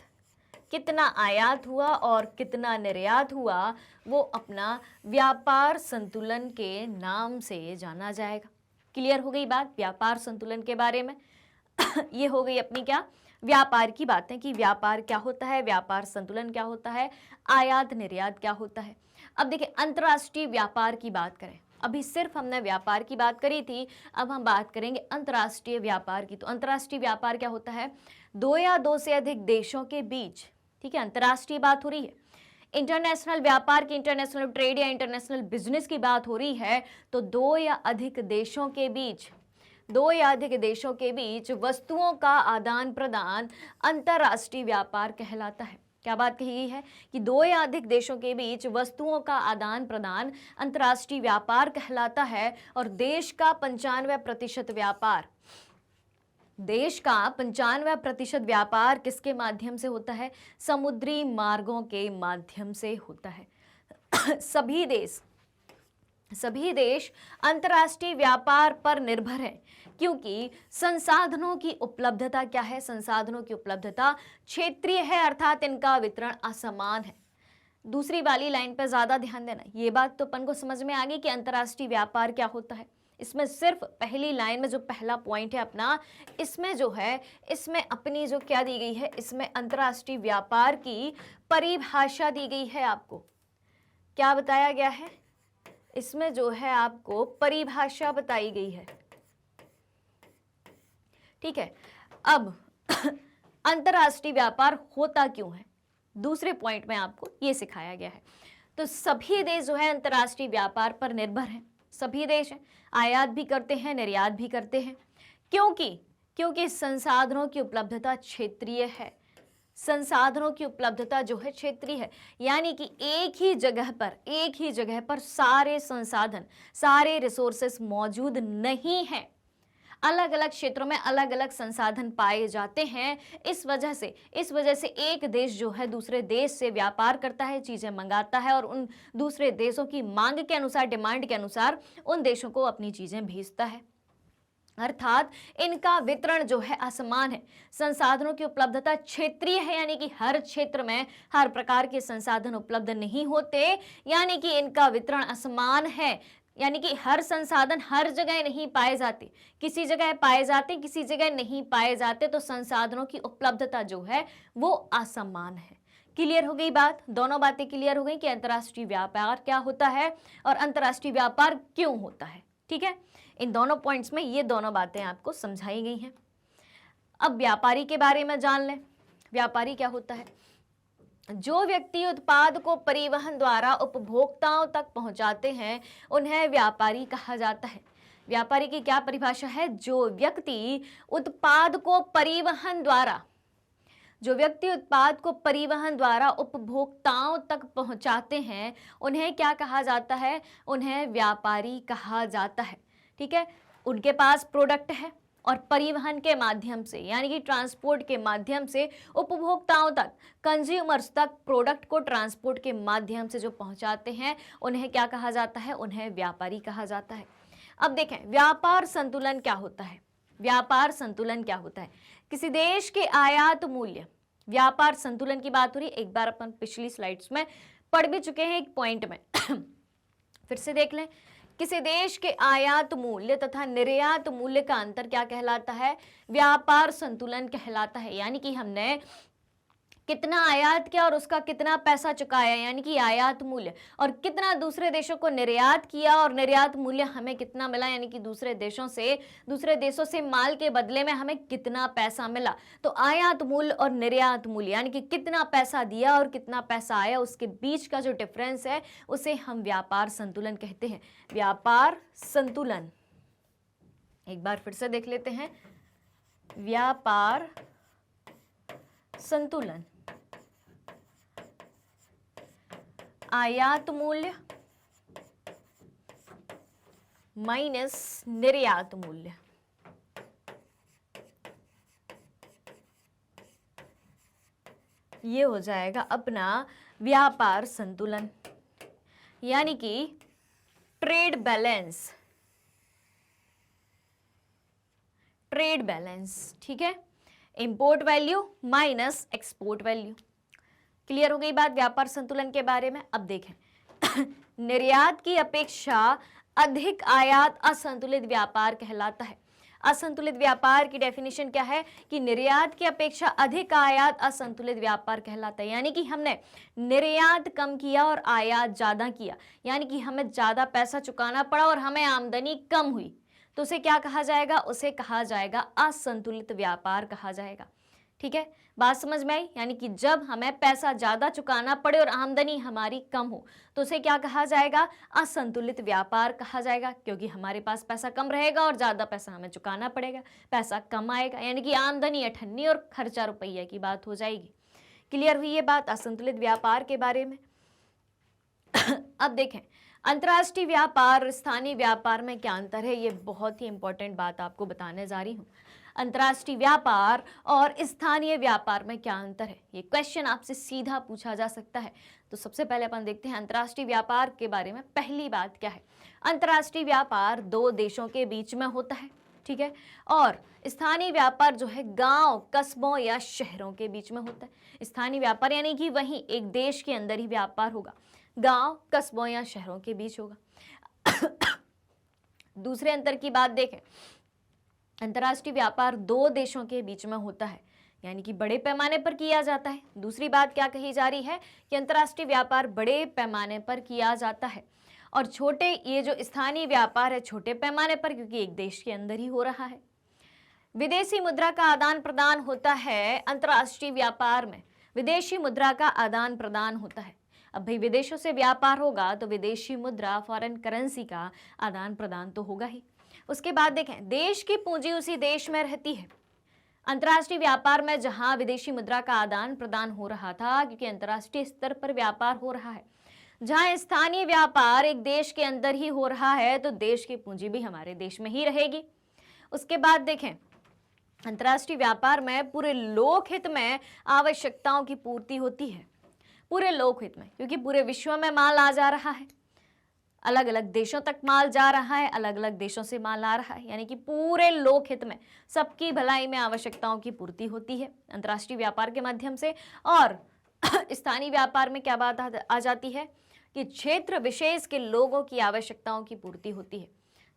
कितना आयात हुआ और कितना निर्यात हुआ वो अपना व्यापार संतुलन के नाम से जाना जाएगा। क्लियर हो गई बात व्यापार संतुलन के बारे में? ये हो गई अपनी क्या? व्यापार की बातें कि व्यापार क्या होता है, व्यापार संतुलन क्या होता है, आयात निर्यात क्या होता है। अब देखिए अंतर्राष्ट्रीय व्यापार की बात करें अभी सिर्फ हमने व्यापार की बात करी थी, अब हम बात करेंगे अंतर्राष्ट्रीय व्यापार की। तो अंतर्राष्ट्रीय व्यापार क्या होता है? दो या दो से अधिक देशों के बीच, ठीक है, अंतर्राष्ट्रीय बात हो रही है। इंटरनेशनल व्यापार की, इंटरनेशनल ट्रेड या इंटरनेशनल बिजनेस की बात हो रही है, तो दो या अधिक देशों के बीच वस्तुओं का आदान प्रदान अंतर्राष्ट्रीय व्यापार कहलाता है। क्या बात कही गई है कि दो या अधिक देशों के बीच वस्तुओं का आदान प्रदान अंतर्राष्ट्रीय व्यापार कहलाता है। और देश का 95% व्यापार किसके माध्यम से होता है? समुद्री मार्गों के माध्यम से होता है। सभी देश अंतर्राष्ट्रीय व्यापार पर निर्भर है, क्योंकि संसाधनों की उपलब्धता क्या है? संसाधनों की उपलब्धता क्षेत्रीय है, अर्थात इनका वितरण असमान है। दूसरी वाली लाइन पर ज्यादा ध्यान देना। ये बात तो अपन को समझ में आ गई कि अंतर्राष्ट्रीय व्यापार क्या होता है। इसमें सिर्फ पहली लाइन में जो पहला पॉइंट है अपना, इसमें जो है, इसमें अपनी जो क्या दी गई है, इसमें अंतर्राष्ट्रीय व्यापार की परिभाषा दी गई है। आपको क्या बताया गया है? इसमें जो है आपको परिभाषा बताई गई है, ठीक है। अब अंतर्राष्ट्रीय व्यापार होता क्यों है, दूसरे पॉइंट में आपको ये सिखाया गया है। तो सभी देश जो है अंतर्राष्ट्रीय व्यापार पर निर्भर हैं। सभी देश हैं, आयात भी करते हैं, निर्यात भी करते हैं। क्योंकि संसाधनों की उपलब्धता क्षेत्रीय है। संसाधनों की उपलब्धता जो है क्षेत्रीय है, यानी कि एक ही जगह पर सारे संसाधन, सारे रिसोर्सेस मौजूद नहीं हैं। अलग अलग क्षेत्रों में अलग अलग संसाधन पाए जाते हैं। इस वजह से एक देश जो है दूसरे देश से व्यापार करता है, चीजें मंगाता है और उन दूसरे देशों की मांग के अनुसार, डिमांड के अनुसार उन देशों को अपनी चीजें भेजता है। अर्थात इनका वितरण जो है असमान है। संसाधनों की उपलब्धता क्षेत्रीय है, यानी कि हर क्षेत्र में हर प्रकार के संसाधन उपलब्ध नहीं होते, यानी कि इनका वितरण असमान है। यानी कि हर संसाधन हर जगह नहीं पाए जाते, किसी जगह पाए जाते, किसी जगह नहीं पाए जाते। तो संसाधनों की उपलब्धता जो है वो असमान है। क्लियर हो गई बात? दोनों बातें क्लियर हो गई कि अंतर्राष्ट्रीय व्यापार क्या होता है और अंतर्राष्ट्रीय व्यापार क्यों होता है, ठीक है। इन दोनों पॉइंट्स में ये दोनों बातें आपको समझाई गई हैं। अब व्यापारी के बारे में जान लें। व्यापारी क्या होता है? जो व्यक्ति उत्पाद को परिवहन द्वारा उपभोक्ताओं तक पहुंचाते हैं, उन्हें व्यापारी कहा जाता है। व्यापारी की क्या परिभाषा है? जो व्यक्ति उत्पाद को परिवहन द्वारा उपभोक्ताओं तक पहुंचाते हैं, उन्हें क्या कहा जाता है? उन्हें व्यापारी कहा जाता है, ठीक है। उनके पास प्रोडक्ट है और परिवहन के माध्यम से, यानी कि ट्रांसपोर्ट के माध्यम से उपभोक्ताओं तक, कंज्यूमर्स तक प्रोडक्ट को ट्रांसपोर्ट के माध्यम से जो पहुंचाते हैं, उन्हें क्या कहा जाता है? उन्हें व्यापारी कहा जाता है। अब देखें व्यापार संतुलन क्या होता है। व्यापार संतुलन क्या होता है? किसी देश के आयात मूल्य, व्यापार संतुलन की बात हो रही है। एक बार अपन पिछली स्लाइड्स में पढ़ भी चुके हैं एक पॉइंट में, फिर से देख लें। किसी देश के आयात मूल्य तथा निर्यात मूल्य का अंतर क्या कहलाता है? व्यापार संतुलन कहलाता है। यानी कि हमने कितना आयात किया और उसका कितना पैसा चुकाया, यानी कि आयात मूल्य, और कितना दूसरे देशों को निर्यात किया और निर्यात मूल्य हमें कितना मिला, यानी कि दूसरे देशों से माल के बदले में हमें कितना पैसा मिला। तो आयात मूल्य और निर्यात मूल्य, यानी कि कितना पैसा दिया और कितना पैसा आया, उसके बीच का जो डिफरेंस है उसे हम व्यापार संतुलन कहते हैं। व्यापार संतुलन एक बार फिर से देख लेते हैं। व्यापार संतुलन, आयात मूल्य माइनस निर्यात मूल्य, ये हो जाएगा अपना व्यापार संतुलन, यानी कि ट्रेड बैलेंस, ठीक है। Import value minus export value. Clear हो गई बात व्यापार संतुलन के बारे में। अब देखें निर्यात की अपेक्षा अधिक आयात असंतुलित व्यापार कहलाता है। असंतुलित व्यापार की डेफिनेशन क्या है कि निर्यात की अपेक्षा अधिक आयात असंतुलित व्यापार कहलाता है। यानी कि हमने निर्यात कम किया और आयात ज्यादा किया, यानी कि हमें ज्यादा पैसा चुकाना पड़ा और हमें आमदनी कम हुई, तो उसे क्या कहा जाएगा? उसे कहा जाएगा असंतुलित व्यापार कहा जाएगा। ठीक है, बात समझ में आई? यानी कि जब हमें पैसा ज्यादा चुकाना पड़े और आमदनी हमारी कम हो तो उसे क्या कहा जाएगा? असंतुलित व्यापार कहा जाएगा, क्योंकि हमारे पास पैसा कम रहेगा और ज्यादा पैसा हमें चुकाना पड़ेगा, पैसा कम आएगा, यानी कि आमदनी अठन्नी और खर्चा रुपया की बात हो जाएगी। क्लियर हुई ये बात असंतुलित व्यापार के बारे में? अब देखें, अंतर्राष्ट्रीय व्यापार और स्थानीय व्यापार में क्या अंतर है, ये बहुत ही इंपॉर्टेंट बात आपको बताने जा रही हूं। अंतर्राष्ट्रीय व्यापार और स्थानीय व्यापार में क्या अंतर है, ये क्वेश्चन आपसे सीधा पूछा जा सकता है। तो सबसे पहले अपन देखते हैं अंतर्राष्ट्रीय व्यापार के बारे में। पहली बात क्या है, अंतर्राष्ट्रीय व्यापार दो देशों के बीच में होता है, ठीक है, और स्थानीय व्यापार जो है गांव, कस्बों या शहरों के बीच में होता है। स्थानीय व्यापार यानी कि वहीं एक देश के अंदर ही व्यापार होगा, गांव, कस्बों या शहरों के बीच होगा। दूसरे अंतर की बात देखें, अंतर्राष्ट्रीय व्यापार दो देशों के बीच में होता है, यानी कि बड़े पैमाने पर किया जाता है। दूसरी बात क्या कही जा रही है कि अंतर्राष्ट्रीय व्यापार बड़े पैमाने पर किया जाता है और छोटे, ये जो स्थानीय व्यापार है छोटे पैमाने पर, क्योंकि एक देश के अंदर ही हो रहा है। विदेशी मुद्रा का आदान प्रदान होता है अंतर्राष्ट्रीय व्यापार में, विदेशी मुद्रा का आदान प्रदान होता है। अब भाई विदेशों से व्यापार होगा तो विदेशी मुद्रा, फॉरेन करेंसी का आदान प्रदान तो होगा ही। उसके बाद देखें, देश की पूंजी उसी देश में रहती है। अंतर्राष्ट्रीय व्यापार में जहां विदेशी मुद्रा का आदान प्रदान हो रहा था, क्योंकि अंतर्राष्ट्रीय स्तर पर व्यापार हो रहा है, जहां स्थानीय व्यापार एक देश के अंदर ही हो रहा है तो देश की पूंजी भी हमारे देश में ही रहेगी। उसके बाद देखें, अंतर्राष्ट्रीय व्यापार में पूरे लोक हित में आवश्यकताओं की पूर्ति होती है, पूरे लोक हित में, क्योंकि पूरे विश्व में माल आ जा रहा है, अलग अलग देशों तक माल जा रहा है, अलग अलग देशों से माल आ रहा है, यानी कि पूरे लोक हित में, सबकी भलाई में आवश्यकताओं की पूर्ति होती है अंतर्राष्ट्रीय व्यापार के माध्यम से। और स्थानीय व्यापार में क्या बात आ जाती है कि क्षेत्र विशेष के लोगों की आवश्यकताओं की पूर्ति होती है।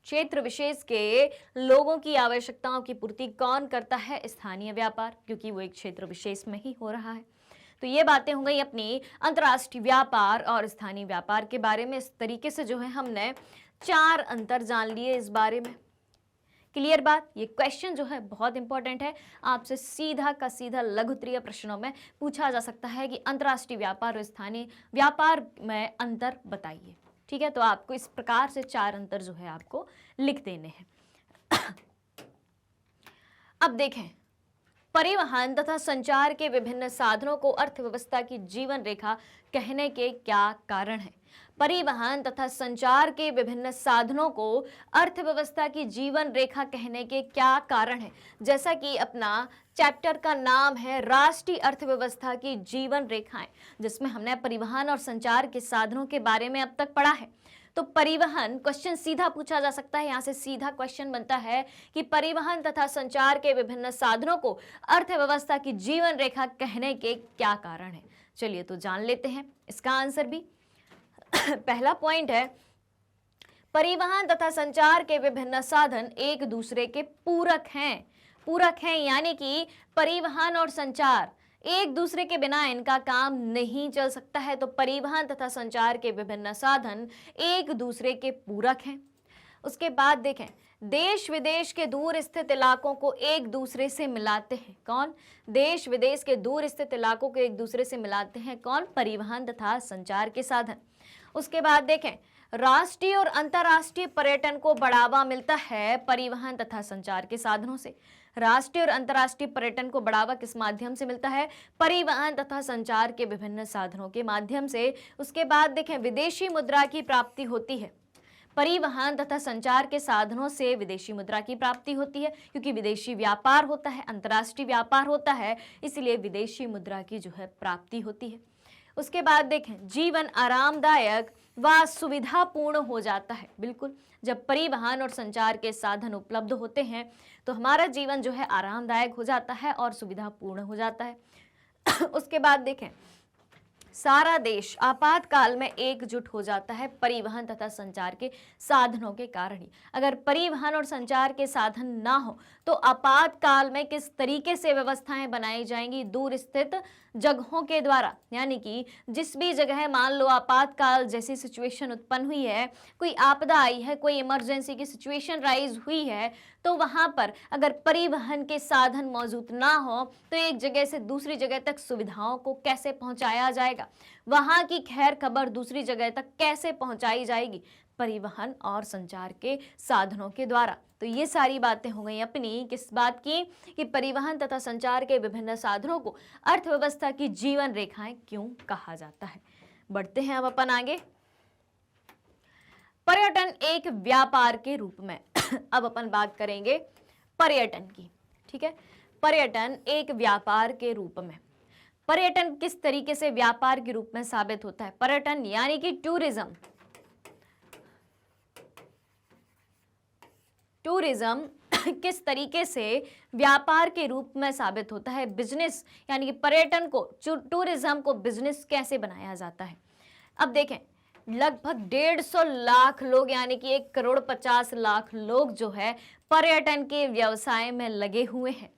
क्षेत्र विशेष के लोगों की आवश्यकताओं की पूर्ति कौन करता है? स्थानीय व्यापार, क्योंकि वो एक क्षेत्र विशेष में ही हो रहा है। तो ये बातें हो गई अपनी अंतर्राष्ट्रीय व्यापार और स्थानीय व्यापार के बारे में। इस तरीके से जो है हमने 4 अंतर जान लिए इस बारे में। क्लियर बात? ये क्वेश्चन जो है बहुत इंपॉर्टेंट है, आपसे सीधा का सीधा लघुत्तरीय प्रश्नों में पूछा जा सकता है कि अंतर्राष्ट्रीय व्यापार और स्थानीय व्यापार में अंतर बताइए। ठीक है, तो आपको इस प्रकार से 4 अंतर जो है आपको लिख देने हैं। अब देखें, परिवहन तथा संचार के विभिन्न साधनों को अर्थव्यवस्था की जीवन रेखा कहने के क्या कारण हैं? परिवहन तथा संचार के विभिन्न साधनों को अर्थव्यवस्था की जीवन रेखा कहने के क्या कारण हैं? जैसा कि अपना चैप्टर का नाम है राष्ट्रीय अर्थव्यवस्था की जीवन रेखाएं, जिसमें हमने परिवहन और संचार के साधनों के बारे में अब तक पढ़ा है। तो परिवहन, क्वेश्चन सीधा पूछा जा सकता है, यहाँ से सीधा क्वेश्चन बनता है कि परिवहन तथा संचार के विभिन्न साधनों को अर्थव्यवस्था की जीवन रेखा कहने के क्या कारण है? चलिए तो जान लेते हैं इसका आंसर भी। पहला पॉइंट है, परिवहन तथा संचार के विभिन्न साधन एक दूसरे के पूरक हैं। पूरक हैं यानी कि परिवहन और संचार एक दूसरे के बिना इनका काम नहीं चल सकता है। तो परिवहन तथा संचार के विभिन्न साधन एक दूसरे के पूरक हैं। उसके बाद देखें, देश विदेश के दूर स्थित इलाकों को एक दूसरे से मिलाते हैं। कौन? देश विदेश के दूर स्थित इलाकों को एक दूसरे से मिलाते हैं कौन? परिवहन तथा संचार के साधन। उसके बाद देखें, राष्ट्रीय और अंतर्राष्ट्रीय पर्यटन को बढ़ावा मिलता है परिवहन तथा संचार के साधनों से। राष्ट्रीय और अंतर्राष्ट्रीय पर्यटन को बढ़ावा किस माध्यम से मिलता है? परिवहन तथा संचार के विभिन्न साधनों के माध्यम से। उसके बाद देखें, विदेशी मुद्रा की प्राप्ति होती है। परिवहन तथा संचार के साधनों से विदेशी मुद्रा की प्राप्ति होती है, क्योंकि विदेशी व्यापार होता है, अंतर्राष्ट्रीय व्यापार होता है, इसलिए विदेशी मुद्रा की जो है प्राप्ति होती है। उसके बाद देखें, जीवन आरामदायक व सुविधापूर्ण हो जाता है। बिल्कुल, जब परिवहन और संचार के साधन उपलब्ध होते हैं तो हमारा जीवन जो है आरामदायक हो जाता है और सुविधापूर्ण हो जाता है। उसके बाद देखें, सारा देश आपातकाल में एकजुट हो जाता है परिवहन तथा संचार के साधनों के कारण ही। अगर परिवहन और संचार के साधन ना हो तो आपातकाल में किस तरीके से व्यवस्थाएं बनाई जाएंगी दूर स्थित जगहों के द्वारा, यानी कि जिस भी जगह मान लो आपातकाल जैसी सिचुएशन उत्पन्न हुई है, कोई आपदा आई है, कोई इमरजेंसी की सिचुएशन राइज हुई है, तो वहां पर अगर परिवहन के साधन मौजूद ना हो तो एक जगह से दूसरी जगह तक सुविधाओं को कैसे पहुंचाया जाएगा, वहां की खैर खबर दूसरी जगह तक कैसे पहुंचाई जाएगी, परिवहन और संचार के साधनों के द्वारा। तो ये सारी बातें हो गई अपनी किस बात की कि परिवहन तथा संचार के विभिन्न साधनों को अर्थव्यवस्था की जीवन रेखाएं क्यों कहा जाता है। बढ़ते हैं अब अपन आगे। पर्यटन एक व्यापार के रूप में अब अपन बात करेंगे पर्यटन की, ठीक है। पर्यटन एक व्यापार के रूप में, पर्यटन किस तरीके से व्यापार के रूप में साबित होता है। पर्यटन यानी कि टूरिज्म किस तरीके से व्यापार के रूप में साबित होता है। बिजनेस यानी कि पर्यटन को, टूरिज्म को बिजनेस कैसे बनाया जाता है। अब देखें, लगभग 150 लाख लोग यानी कि 1,50,00,000 लोग जो है पर्यटन के व्यवसाय में लगे हुए हैं।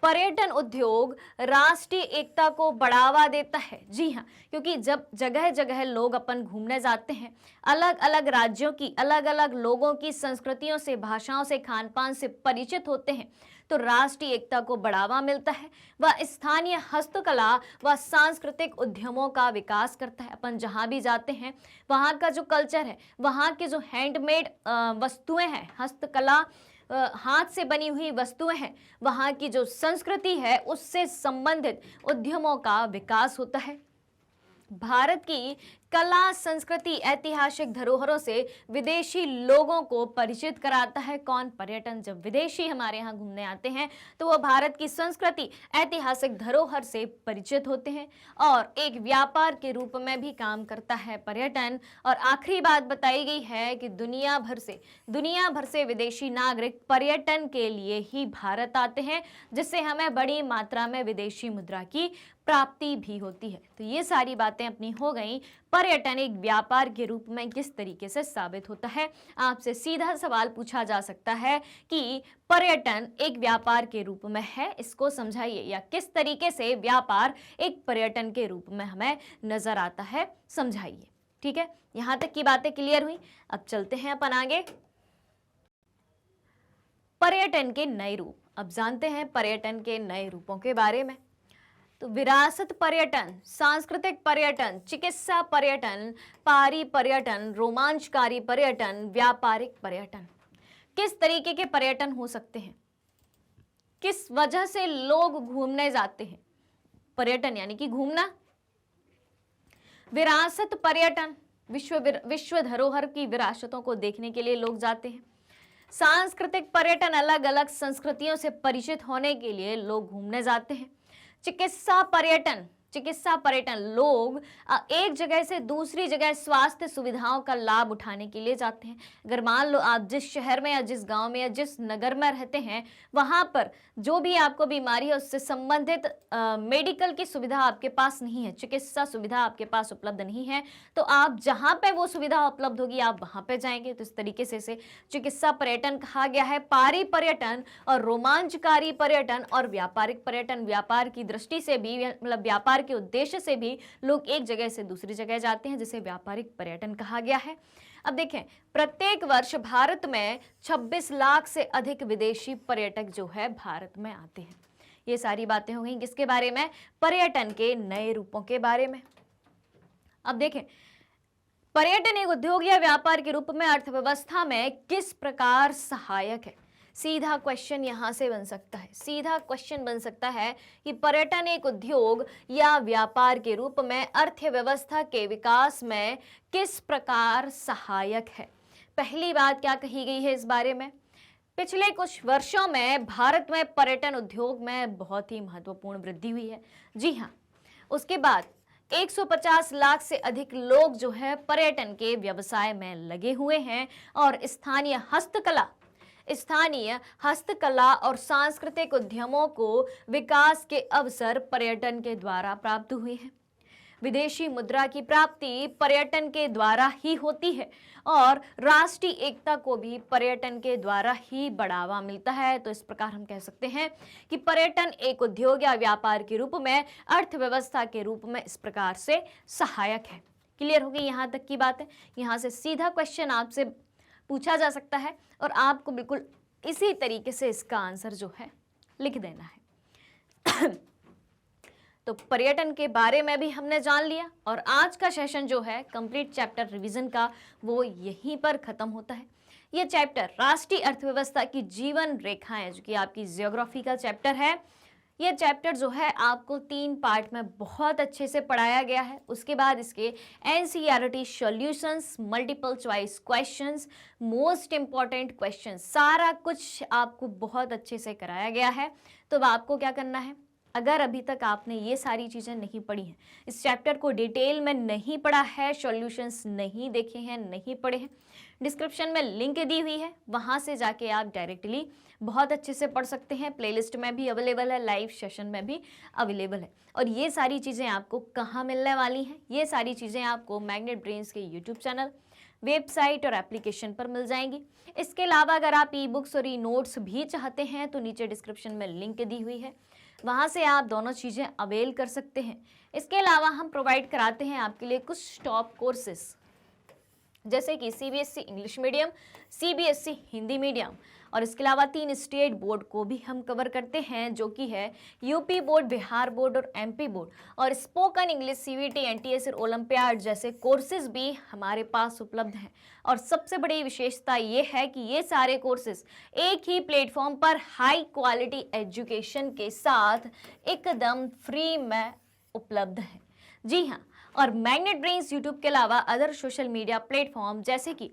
पर्यटन उद्योग राष्ट्रीय एकता को बढ़ावा देता है। जी हाँ, क्योंकि जब जगह जगह लोग अपन घूमने जाते हैं, अलग अलग राज्यों की अलग अलग लोगों की संस्कृतियों से, भाषाओं से, खान पान से परिचित होते हैं, तो राष्ट्रीय एकता को बढ़ावा मिलता है। वह स्थानीय हस्तकला व सांस्कृतिक उद्यमों का विकास करता है। अपन जहाँ भी जाते हैं वहाँ का जो कल्चर है, वहाँ के जो हैंडमेड वस्तुएं हैं, हस्तकला हाथ से बनी हुई वस्तुएं हैं, वहाँ की जो संस्कृति है उससे संबंधित उद्यमों का विकास होता है। भारत की कला, संस्कृति, ऐतिहासिक धरोहरों से विदेशी लोगों को परिचित कराता है। कौन? पर्यटन। जब विदेशी हमारे यहाँ घूमने आते हैं तो वो भारत की संस्कृति, ऐतिहासिक धरोहर से परिचित होते हैं और एक व्यापार के रूप में भी काम करता है पर्यटन। और आखिरी बात बताई गई है कि दुनिया भर से विदेशी नागरिक पर्यटन के लिए ही भारत आते हैं, जिससे हमें बड़ी मात्रा में विदेशी मुद्रा की प्राप्ति भी होती है। तो ये सारी बातें अपनी हो गई। पर्यटन एक व्यापार के रूप में किस तरीके से साबित होता है। आपसे सीधा सवाल पूछा जा सकता है कि पर्यटन एक व्यापार के रूप में है, इसको समझाइए, या किस तरीके से व्यापार एक पर्यटन के रूप में हमें नजर आता है, समझाइए। ठीक है, यहां तक की बातें क्लियर हुई। अब चलते हैं अपन आगे। पर्यटन के नए रूप। अब जानते हैं पर्यटन के नए रूपों के बारे में। तो विरासत पर्यटन, सांस्कृतिक पर्यटन, चिकित्सा पर्यटन, पारी पर्यटन, रोमांचकारी पर्यटन, व्यापारिक पर्यटन। किस तरीके के पर्यटन हो सकते हैं, किस वजह से लोग घूमने जाते हैं। पर्यटन यानी कि घूमना। विरासत पर्यटन, विश्व धरोहर की विरासतों को देखने के लिए लोग जाते हैं। सांस्कृतिक पर्यटन, अलग अलग संस्कृतियों से परिचित होने के लिए लोग घूमने जाते हैं। चिकित्सा पर्यटन, लोग एक जगह से दूसरी जगह स्वास्थ्य सुविधाओं का लाभ उठाने के लिए जाते हैं। अगर मान लो आप जिस शहर में या जिस गांव में या जिस नगर में रहते हैं, वहां पर जो भी आपको बीमारी है उससे संबंधित मेडिकल की सुविधा आपके पास नहीं है, चिकित्सा सुविधा आपके पास उपलब्ध नहीं है, तो आप जहां पे वो सुविधा उपलब्ध होगी आप वहां पे जाएंगे। तो इस तरीके से चिकित्सा पर्यटन कहा गया है। पारी पर्यटन और रोमांचकारी पर्यटन और व्यापारिक पर्यटन, व्यापार की दृष्टि से भी, मतलब व्यापार के उद्देश्य से भी लोग एक जगह से दूसरी जगह जाते हैं, जिसे व्यापारिक पर्यटन कहा गया है। अब देखें, प्रत्येक वर्ष भारत में 26 लाख से अधिक विदेशी पर्यटक जो है भारत में आते हैं। ये सारी बातें हो गई किसके बारे में? पर्यटन के नए रूपों के बारे में। अब देखें, पर्यटन एक उद्योग या व्यापार के रूप में अर्थव्यवस्था में किस प्रकार सहायक है। सीधा क्वेश्चन यहां से बन सकता है, सीधा क्वेश्चन बन सकता है कि पर्यटन एक उद्योग या व्यापार के रूप में अर्थव्यवस्था के विकास में किस प्रकार सहायक है। पहली बात क्या कही गई है इस बारे में? पिछले कुछ वर्षों में भारत में पर्यटन उद्योग में बहुत ही महत्वपूर्ण वृद्धि हुई है। जी हाँ, उसके बाद 150 लाख से अधिक लोग जो है पर्यटन के व्यवसाय में लगे हुए हैं और स्थानीय हस्तकला और सांस्कृतिक उद्यमों को विकास के अवसर पर्यटन के द्वारा प्राप्त हुए हैं। विदेशी मुद्रा की प्राप्ति पर्यटन के द्वारा ही होती है और राष्ट्रीय एकता को भी पर्यटन के द्वारा ही बढ़ावा मिलता है। तो इस प्रकार हम कह सकते हैं कि पर्यटन एक उद्योग या व्यापार के रूप में अर्थव्यवस्था के रूप में इस प्रकार से सहायक है। क्लियर होगी यहाँ तक की बात है। यहाँ से सीधा क्वेश्चन आपसे पूछा जा सकता है और आपको बिल्कुल इसी तरीके से इसका आंसर जो है लिख देना है। तो पर्यटन के बारे में भी हमने जान लिया और आज का सेशन जो है कंप्लीट चैप्टर रिवीजन का वो यहीं पर खत्म होता है। ये चैप्टर राष्ट्रीय अर्थव्यवस्था की जीवन रेखाएं जो कि आपकी ज्योग्राफी का चैप्टर है, ये चैप्टर जो है आपको 3 पार्ट में बहुत अच्छे से पढ़ाया गया है। उसके बाद इसके NCERT solutions, multiple choice questions, most important questions, सारा कुछ आपको बहुत अच्छे से कराया गया है। तो अब आपको क्या करना है, अगर अभी तक आपने ये सारी चीज़ें नहीं पढ़ी हैं, इस चैप्टर को डिटेल में नहीं पढ़ा है, सॉल्यूशंस नहीं देखे हैं, नहीं पढ़े हैं, डिस्क्रिप्शन में लिंक दी हुई है, वहाँ से जाके आप डायरेक्टली बहुत अच्छे से पढ़ सकते हैं। प्लेलिस्ट में भी अवेलेबल है, लाइव सेशन में भी अवेलेबल है। और ये सारी चीज़ें आपको कहाँ मिलने वाली हैं, ये सारी चीज़ें आपको मैग्नेट ब्रेन्स के यूट्यूब चैनल, वेबसाइट और एप्लीकेशन पर मिल जाएंगी। इसके अलावा अगर आप ई बुक्स और ई नोट्स भी चाहते हैं तो नीचे डिस्क्रिप्शन में लिंक दी हुई है, वहाँ से आप दोनों चीज़ें अवेल कर सकते हैं। इसके अलावा हम प्रोवाइड कराते हैं आपके लिए कुछ टॉप कोर्सेस, जैसे कि CBSE English medium, CBSE Hindi medium, और इसके अलावा 3 स्टेट बोर्ड को भी हम कवर करते हैं, जो कि है यूपी बोर्ड, बिहार बोर्ड और एमपी बोर्ड। और स्पोकन इंग्लिश, सीवीटी, एनटीएस और ओलंपियाड जैसे कोर्सेज भी हमारे पास उपलब्ध हैं। और सबसे बड़ी विशेषता ये है कि ये सारे कोर्सेज एक ही प्लेटफॉर्म पर हाई क्वालिटी एजुकेशन के साथ एकदम फ्री में उपलब्ध है। जी हाँ, और मैग्नेट ब्रेन्स यूट्यूब के अलावा अदर सोशल मीडिया प्लेटफॉर्म जैसे कि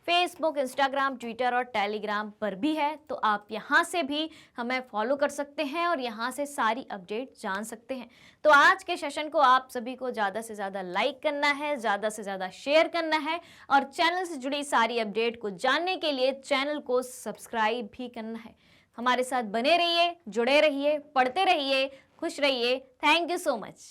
फेसबुक, इंस्टाग्राम, ट्विटर और टेलीग्राम पर भी है। तो आप यहाँ से भी हमें फॉलो कर सकते हैं और यहाँ से सारी अपडेट जान सकते हैं। तो आज के सेशन को आप सभी को ज़्यादा से ज़्यादा लाइक करना है, ज़्यादा से ज़्यादा शेयर करना है और चैनल से जुड़ी सारी अपडेट को जानने के लिए चैनल को सब्सक्राइब भी करना है। हमारे साथ बने रहिए, जुड़े रहिए, पढ़ते रहिए, खुश रहिए। Thank you so much.